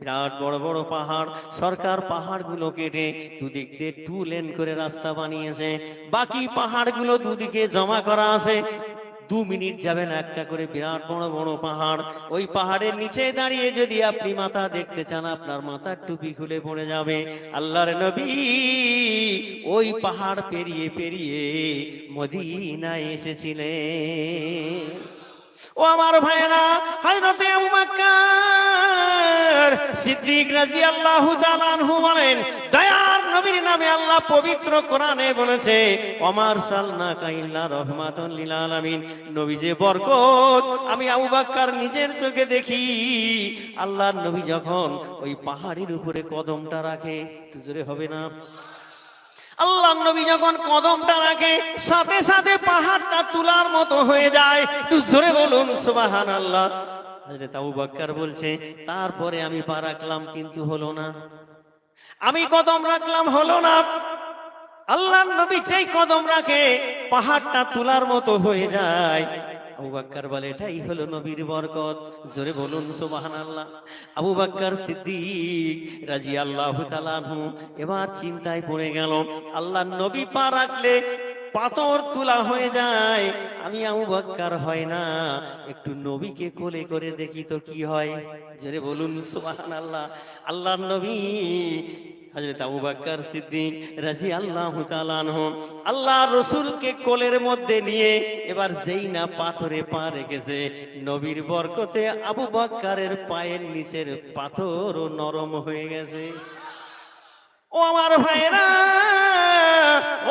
বিরাট বড় বড় পাহাড়, সরকার পাহাড়গুলো কেটে দুদিক দিয়ে 2 লেন করে রাস্তা বানিয়েছে, বাকি পাহাড়গুলো দুদিকে জমা করা আছে। 2 মিনিট যাবেন একটা করে বিরাট বড় বড় পাহাড়। ওই পাহাড়ের নিচে দাঁড়িয়ে যদি আপনি মাথা দেখতে চান, আপনার মাথার টুপি খুলে পড়ে যাবে। আল্লাহর নবী ওই পাহাড় পেরিয়ে পেরিয়ে মদিনায় এসেছিলেন। ও আমার ভাইয়েরা, হযরতে আবু বকর সিদ্দিক রাদিয়াল্লাহু তাআলা আনহু বলেন, দয়ার নবীর নামে আল্লাহ পবিত্র কোরআনে বলেছে, ওমার সালনাকা ইল্লা রাহমাতাল লিল আলামিন। নবী যে বরকত, আমি আবু বকর নিজের চোখে দেখি। আল্লাহর নবী যখন ওই পাহাড়ের উপরে কদমটা রাখে, একটু জোরে হবে না? আল্লাহর নবী যখন কদমটা রাখে, সাথে সাথে পাহাড়টা তুলার মতো হয়ে যায়। একটু জোরে বলুন সুবহানাল্লাহ। হযরত আবু বকর বলছে, তারপরে আমি পা রাখলাম কিন্তু হলো না, আমি কদম রাখলাম হলো না। আল্লাহর নবী যেই কদম রাখে, পাহাড়টা তুলার মতো হয়ে যায়। আবু বকর বলে এটাই হলো নবীর বরকত। জোরে বলুন সুবহানাল্লাহ। আবু বকর সিদ্দিক রাদিয়াল্লাহু তাআলা আনহু এবার চিন্তায় পড়ে গেল, আল্লাহর নবী পা রাখলে পাথর তুলা হয়ে যায়, আমি আবু বকর হয় না, একটু নবীকে কোলে করে দেখি তো কি হয়। জোরে বলুন সুবহানাল্লাহ। আল্লাহর নবী হযরত আবু বকর সিদ্দিক রাদিয়াল্লাহু তাআলা আনহু আল্লাহর রাসূলকে কোলের মধ্যে নিয়ে এবার যেই না পাথরে পা রেখেছে, নবীর বরকতে আবু বকরের পায়ের নিচের পাথরও নরম হয়ে গেছে। ও আমার ভাইরা,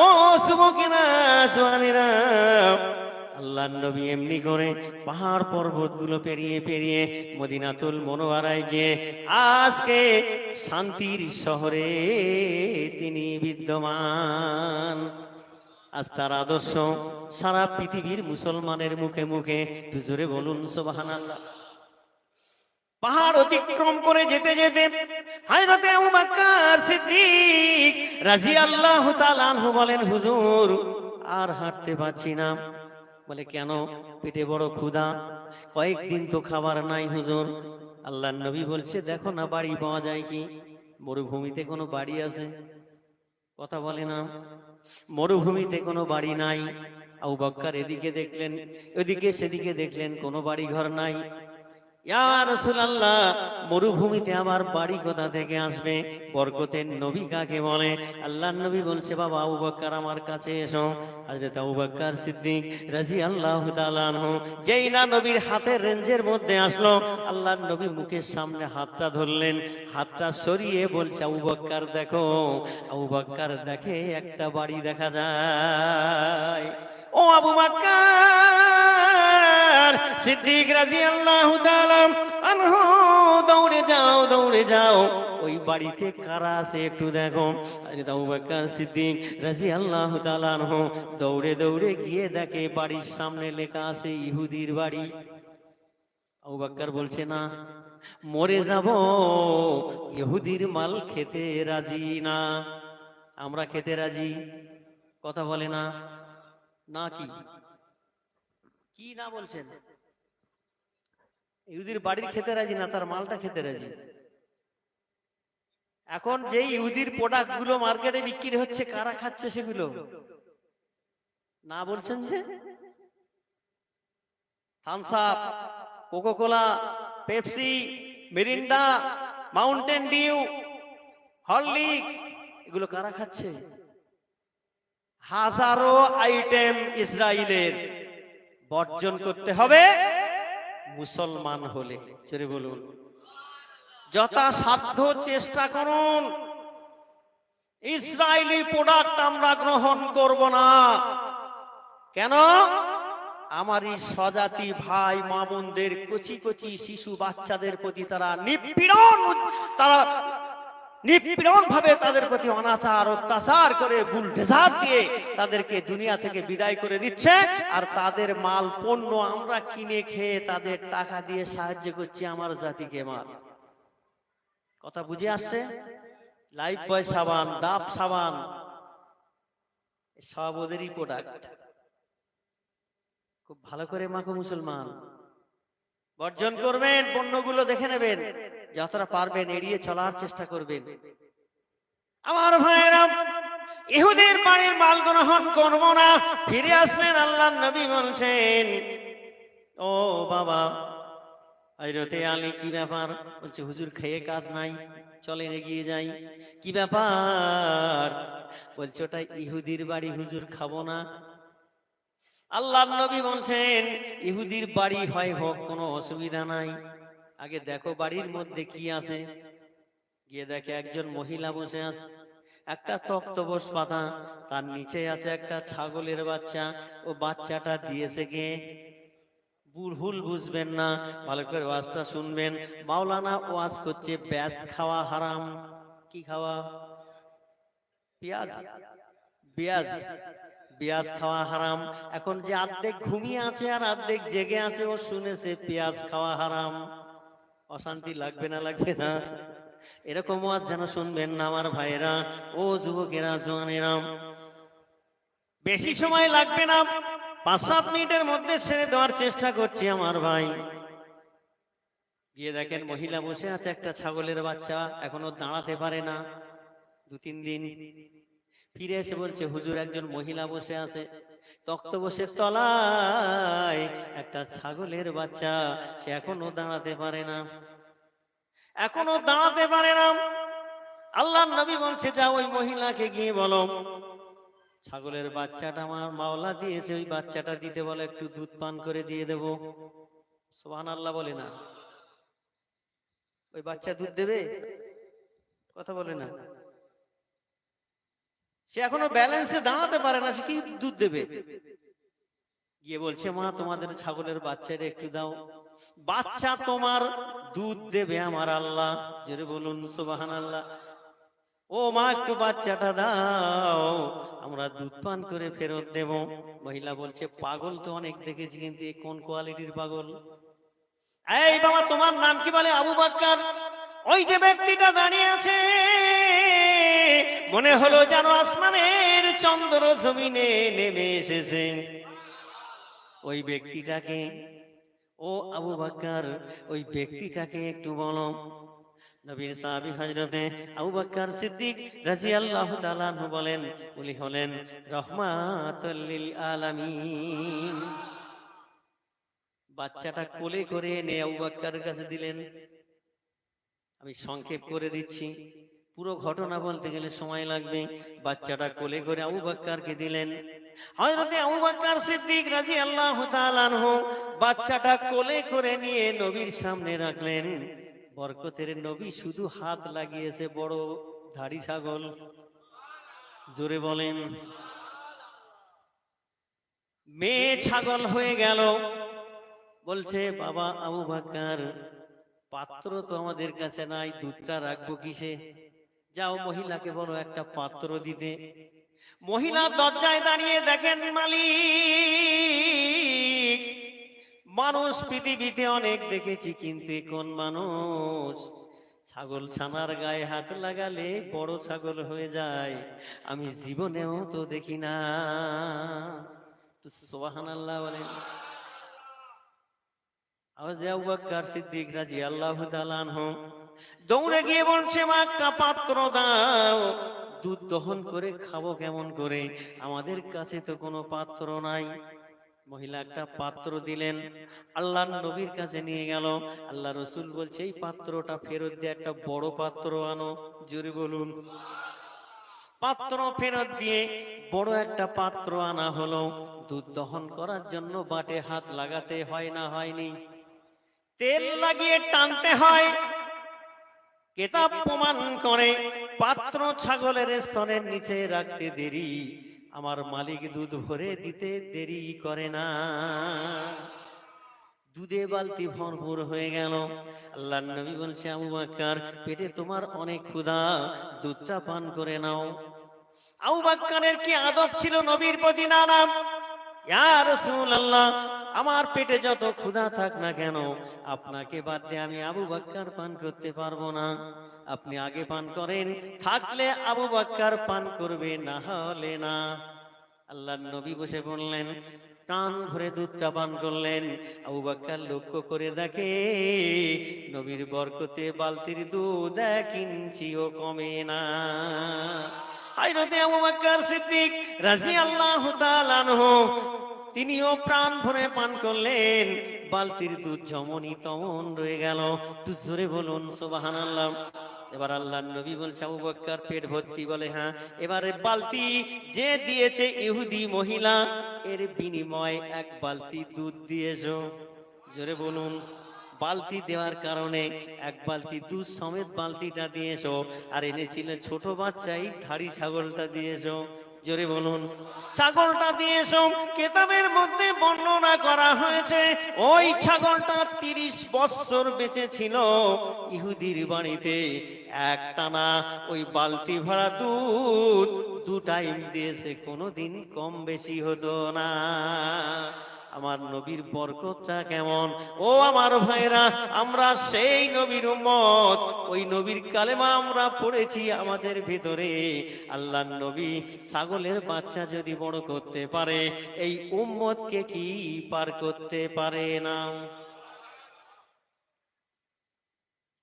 ও যুবকেরা, জওয়ানেরা, আল্লাহর নবী এমনি করে পাহাড় পর্বতগুলো পেরিয়ে পেরিয়ে মদিনাতুল মুনাওয়ারায় গিয়ে আজকে শান্তির শহরে তিনি বিদ্যমান। আজ তার আদর্শ সারা পৃথিবীর মুসলমানের মুখে মুখে। জোরে বলুন সুবহানাল্লাহ। পাহাড় অতিক্রম করে যেতে যেতে হযরত আবু বকর সিদ্দিক রাদিয়াল্লাহু তাআলা আনহু বলেন, হুজুর আর হাঁটতে পারছি না। বলে কেন? পেটে বড় ক্ষুধা, কয়েকদিন তো খাবার নাই হুজুর। আল্লাহর নবী বলছে দেখো না বাড়ি পাওয়া যায় কি? মরুভূমিতে কোনো বাড়ি আছে? কথা বলে না। মরুভূমিতে কোনো বাড়ি নাই। আবু বকর এদিকে দেখলেন, ওদিকে সেদিকে দেখলেন, কোনো বাড়ি ঘর নাই। ইয়া রাসূলুল্লাহ, মরুভূমিতে আমার বাড়ি কোথা থেকে আসবে? বরকতের নবী কাকে বলে? আল্লাহর নবী বলছে বাবা আবু বকর আমার কাছে এসো। হযরত আবু বকর সিদ্দিক রাদিয়াল্লাহু তাআলা আনহু যেই না নবীর হাতের রেঞ্জের মধ্যে আসলো, আল্লাহর নবী মুখের সামনে হাতটা ধরলেন, হাতটা সরিয়ে বলছে আবু বকর দেখো। আবু বকর দেখে একটা বাড়ি দেখা যায়। ও আবু বকর সিদ্দিক রাদিয়াল্লাহু তাআলা আনহু, দৌড়ে যাও, দৌড়ে যাও, ওই বাড়িতে কারা আছে একটু দেখো। আবু বকর সিদ্দিক রাদিয়াল্লাহু তাআলা আনহু দৌড়ে দৌড়ে গিয়ে দেখে বাড়ির সামনে লেখা আছে ইহুদির বাড়ি। আবু বকর বলছে না, মরে যাব, ইহুদির মাল খেতে রাজি না, আমরা খেতে রাজি। কথা বলে না। না কি কি না বলছেন? ইহুদির বাড়ির খেতে রাজি না, তার মালটা খেতে রাজি। এখন যে ইহুদির প্রোডাক্ট গুলো মার্কেটে বিক্রি হচ্ছে, কারা খাচ্ছে সেগুলো? না বলছেন যে Thums Up, Coca Cola, Pepsi, Mirinda, Mountain Dew, Horlicks, এগুলো কারা খাচ্ছে? হাজারো আইটেম ইসরায়েলের বর্জন করতে হবে মুসলমান হলে। জোরে বলুন। যথাসাধ্য চেষ্টা করুন, ইসরায়েলি প্রোডাক্ট আমরা গ্রহণ করব না। কেন? আমার এই স্বজাতি ভাই মা বোনদের, কচি কচি শিশু বাচ্চাদের প্রতি তারা নিপীড়ন ভাবে তাদের প্রতি অনাচার অত্যাচার করে বুলডোজার দিয়ে তাদেরকে দুনিয়া থেকে বিদায় করে দিচ্ছে। আর তাদের মাল পণ্য আমরা কিনে খেয়ে তাদের টাকা দিয়ে সাহায্য করছি আমার জাতিকে মার। কথা বুঝে আসছে? লাইফ বয় সাবান, ডাব সাবান, সব ওদেরই প্রোডাক্ট। খুব ভালো করে মাখো মুসলমান। বর্জন করবেন, পণ্যগুলো দেখে নেবেন, যতটা পারবেন এড়িয়ে চলার চেষ্টা করবেন। আমার ভাইয়েরা, ইহুদির বাড়ির মাল গ্রহণ করব না। ফিরে আসলেন, আল্লাহর নবী বলছেন ও বাবা হযরতে আলী কি ব্যাপার? বলছে হুজুর খেয়ে কাজ নাই, চলেন এগিয়ে যাই। কি ব্যাপার? বলছে ওটা ইহুদির বাড়ি হুজুর, খাবো না। আল্লাহর নবী বলছেন ইহুদির বাড়ি হয় হোক, কোনো অসুবিধা নাই, আগে দেখো বাড়ির মধ্যে কি আছে। গিয়ে দেখে একজন মহিলা বসে আছে, একটা তক্তপোষ পাতা, তার নিচে আছে একটা ছাগলের বাচ্চা। ও বাচ্চাটা দিয়েছে কে? ভুল বুঝবেন না, ভালো করে ওয়াজটা শুনবেন। মাওলানা ওয়াজ করছে পেঁয়াজ খাওয়া হারাম। কি খাওয়া? পেঁয়াজ। পেঁয়াজ খাওয়া হারাম। এখন যে অর্ধেক ঘুমিয়ে আছে আর অর্ধেক জেগে আছে, ও শুনেছে পেঁয়াজ খাওয়া হারাম। অশান্তি লাগবে না? লাগবে না? এরকম ওয়াজ যেন শুনবেন না আমার ভাইয়েরা, ও যুবকেরা, জওয়ানেরা। বেশি সময় লাগবে না, 5-7 মিনিটের মধ্যে ছেড়ে দেওয়ার চেষ্টা করছি আমার ভাই। গিয়ে দেখেন মহিলা বসে আছে, একটা ছাগলের বাচ্চা, এখনো দাঁড়াতে পারে না, 2-3 দিন। ফিরে এসে বলছে, হুজুর একজন মহিলা বসে আছে তক্ত বসে তলায়, একটা ছাগলের বাচ্চা, সে এখনো দাঁড়াতে পারে না, এখনো দাঁড়াতে পারে না। আল্লাহর নবী বলছে, যা ওই মহিলাকে গিয়ে বলো ছাগলের বাচ্চাটা আমার মাওলা দিয়েছে, ওই বাচ্চাটা দিতে বলে, একটু দুধ পান করে দিয়ে দেব। সুবহানাল্লাহ বলে না? ওই বাচ্চা দুধ দেবে? কথা বলে না। সে এখনো ব্যালেন্সে দাঁড়াতে পারে না, সে কি দুধ দেবে? গিয়ে বলছে, মা তোমাদের ছাগলের বাচ্চাটা একটু দাও, বাচ্চা তোমার দুধ দেবে আমার আল্লাহ। জোরে বলুন সুবহানাল্লাহ। ও মা একটু বাচ্চাটা দাও, আমরা দুধ পান করে ফেরত দেব। মহিলা বলছে, পাগল তো অনেক দেখেছি, কিন্তু কোন কোয়ালিটির পাগল? এই বাবা তোমার নাম কি? বলে আবু বকর। ওই যে ব্যক্তিটা দাঁড়িয়ে আছে, মনে হলো যেন আসমানের চন্দ্র জমিনে নেমে এসেছে। ওই ব্যক্তিটাকে, ও আবু বকর, ওই ব্যক্তিটাকে একটু বলো। নবীর সাহাবী হযরতে আবু বকর সিদ্দিক রাদিয়াল্লাহু তাআলা আনহু বলেন, উনি হলেন রাহমাতুল লিল আলামিন। বাচ্চাটা কোলে করে এনে আবু বকরের কাছে দিলেন। আমি সংক্ষেপ করে দিচ্ছি, পুরো ঘটনা বলতে গেলে সময় লাগবে। বাচ্চাটা কোলে করে আবু বকরকে দিলেন। হযরতে আবু বকর সিদ্দিক রাদিয়াল্লাহু তাআলা আনহু বাচ্চাটা কোলে করে নিয়ে নবীর সামনে রাখলেন। বরকতের নবী শুধু হাত লাগিয়েছে বড় ধাড়ি ছাগল। জোরে বলেন। মেয়ে ছাগল হয়ে গেল। বলছে, বাবা আবু বকর, পাত্র তো আমাদের কাছে নাই, দুধটা রাখবো কিসে? যাও মহিলাকে বলো একটা পাত্র দিতে। মহিলা দরজায় দাঁড়িয়ে দেখেন, মালিক, মানুষ পৃথিবীতে অনেক দেখেছি, কিন্তু কোন মানুষ ছাগল ছানার গায়ে হাত লাগালে বড় ছাগল হয়ে যায়, আমি জীবনেও তো দেখি না। সুবহানাল্লাহ বলেন। আবু বকর সিদ্দিক রাদিয়াল্লাহু তাআলা আনহু দৌড়ে গিয়ে বলছে, মা একটা পাত্র দাও, দুধ দহন করে খাবো কেমন করে, আমাদের কাছে তো কোনো পাত্র নাই। মহিলা একটা পাত্র দিলেন, আল্লাহর নবীর কাছে নিয়ে গেল। আল্লাহ রাসূল বলছে, এই পাত্রটা ফেরত দিয়ে একটা বড় পাত্র আনো। জোরে বলুন। পাত্র ফেরত দিয়ে বড় একটা পাত্র আনা হলো। দুধ দহন করার জন্য বাটে হাত লাগাতে হয় না হয়নি? তেল লাগিয়ে টানতে হয়। কিতাব প্রমাণ করে পাত্র ছাগলের স্তনের নিচে রাখতে দেরি, আমার মালিক দুধ ভরে দিতে দেরি করে না। দুধে বালতি ভরপুর হয়ে গেল। আল্লাহর নবী বলছে, আবু বকর, পেটে তোমার অনেক ক্ষুধা, দুধটা পান করে নাও। আবু বকরের কি আদব ছিল নবীর প্রতি! না না, ইয়া রাসূলুল্লাহ, আমার পেটে যত ক্ষুধা থাক না কেন, আপনাকে বাদ দিয়ে আমি আবু বকর পান করতে পারবো না। আপনি আগে পান করেন, থাকলে আবু বকর পান করবে, না হলে না। আল্লাহর নবী বসে বললেন, প্রাণ ভরে দুধটা পান করলেন। আবু বকর লক্ষ্য করে দেখে, নবীর বরকতে বালতির দুধ 1 ইঞ্চিও কমে না। হযরতে আবু বকর সিদ্দিক রাদিয়াল্লাহু তাআলা আনহু তিনিও প্রাণ ভরে পান করলেন। বালতির দুধ যেমনই তেমন রয়ে গেল। একটু জোরে বলুন সুবহানাল্লাহ। এবার আল্লাহর নবী বলছে, আবু বকর পেট ভর্তি? বলে হ্যাঁ। এবারে বালতি যে দিয়েছে ইহুদি মহিলা, এর বিনিময়ে 1 বালতি দুধ দিয়েছো। জোরে বলুন। বালতি দেওয়ার কারণে 1 বালতি দুধ সমেত বালতিটা দিয়েছো, আর এনেছিলে ছোট বাচ্চাই ধাড়ি ছাগলটা দিয়েছো। জোরে বলুন। ছাগলটা দিয়েছো। কিতাবের মধ্যে বর্ণনা করা হয়েছে, ওই ছাগলটা 30 বছর বেঁচে ছিল ইহুদির বাড়িতে। একটানা ওই বালতি ভরা দুধ 2 টাইম দিয়েছে, কোনোদিন কম বেশি হতো না। আমার নবীর বরকতটা কেমন। ও আমার ভাইরা, আমরা সেই নবীর উম্মত, ওই নবীর কালেমা আমরা পড়েছি আমাদের ভিতরে। আল্লাহর নবী ছাগলের বাচ্চা যদি বড় করতে পারে, এই উম্মতকে কি পার করতে পারে না?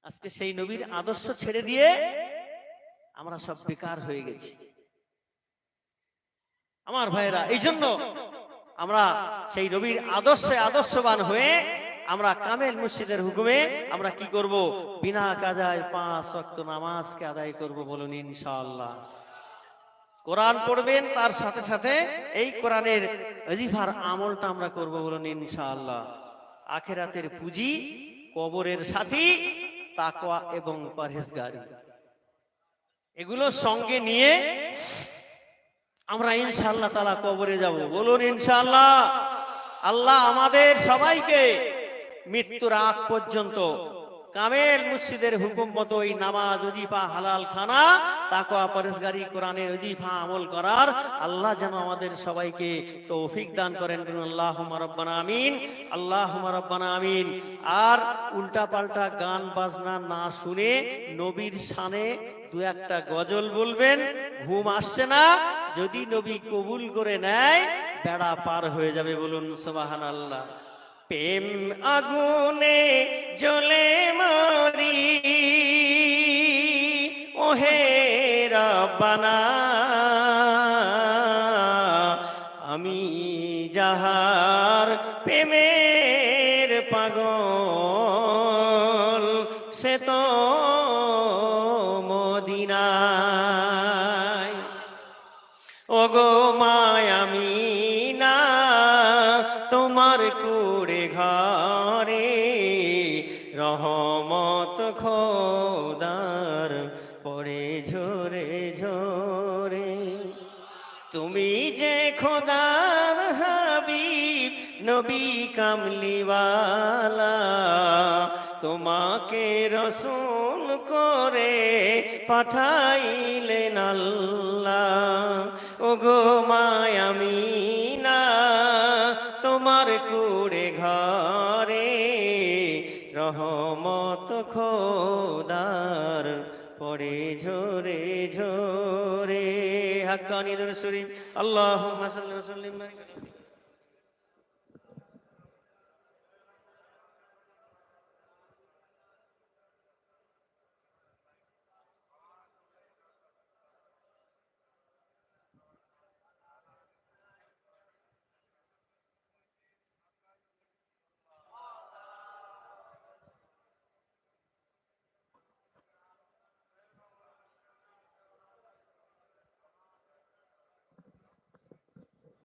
আজকে সেই নবীর আদর্শ ছেড়ে দিয়ে আমরা সব বেকার হয়ে গেছি আমার ভাইরা। এই জন্য আমরা সেই নবীর আদর্শে আদর্শবান হয়ে আমরা কামেল মুর্শিদের হুকুমে আমরা কি করব? বিনা কাজায় 5 ওয়াক্ত নামাজকে আদায় করব, বলুন ইনশাআল্লাহ। কোরআন পড়বেন, তার সাথে সাথে এই কোরআনের ওয়াজিফার আমলটা আমরা করব, বলুন ইনশাআল্লাহ। আখিরাতের পুঁজি, কবরের সাথী, তাকওয়া এবং পরহেজগারি, এগুলো সঙ্গে নিয়ে আমরা ইনশাআল্লাহ তাআলা কবরে যাব, বলুন ইনশাআল্লাহ। আল্লাহ আমাদের সবাইকে মৃত্যুর আগ পর্যন্ত কামেল মুর্শিদের হুকুম মতো এই নামাজ, ওজিফা, হালাল খানা, তাকওয়া, পরহেজগারি, কোরআনের ওজিফা আমল করার আল্লাহ যেন আমাদের সবাইকে তৌফিক দান করেন, আল্লাহুম্মা রাব্বানা আমিন, আল্লাহুম্মা রাব্বানা আমিন। আর উল্টা পাল্টা গান বাজনা না শুনে নবীর শানে 2-1টা গজল বলবেন। ঘুম আসছে না, যদি নবী কবুল করে নেয় বেড়া পার হয়ে যাবে, বলুন সুবহানাল্লাহ। প্রেম আগুনে জ্বলে মরি ওহে রাব্বানা, আমি যাহার প্রেমের পাগল, সে তো মদিনায়। ওগো মায়ামিনা, তোমার কুড়ে ঘরে রহমত খোদার পড়ে ঝরে ঝরে। তুমি যে খোদার হাবিব নবী কামলিওয়ালা, তোমাকে রসূল করে পাঠাইলেন আল্লাহ। ওগো মায়ামিনা, তোমার কুড়ে ঘরে রহমত খোদার পড়ে ঝরে ঝরে। হাক্কানি দরুদ শরীফ। আল্লাহুম্মা সাল্লি ওয়া সাল্লিম।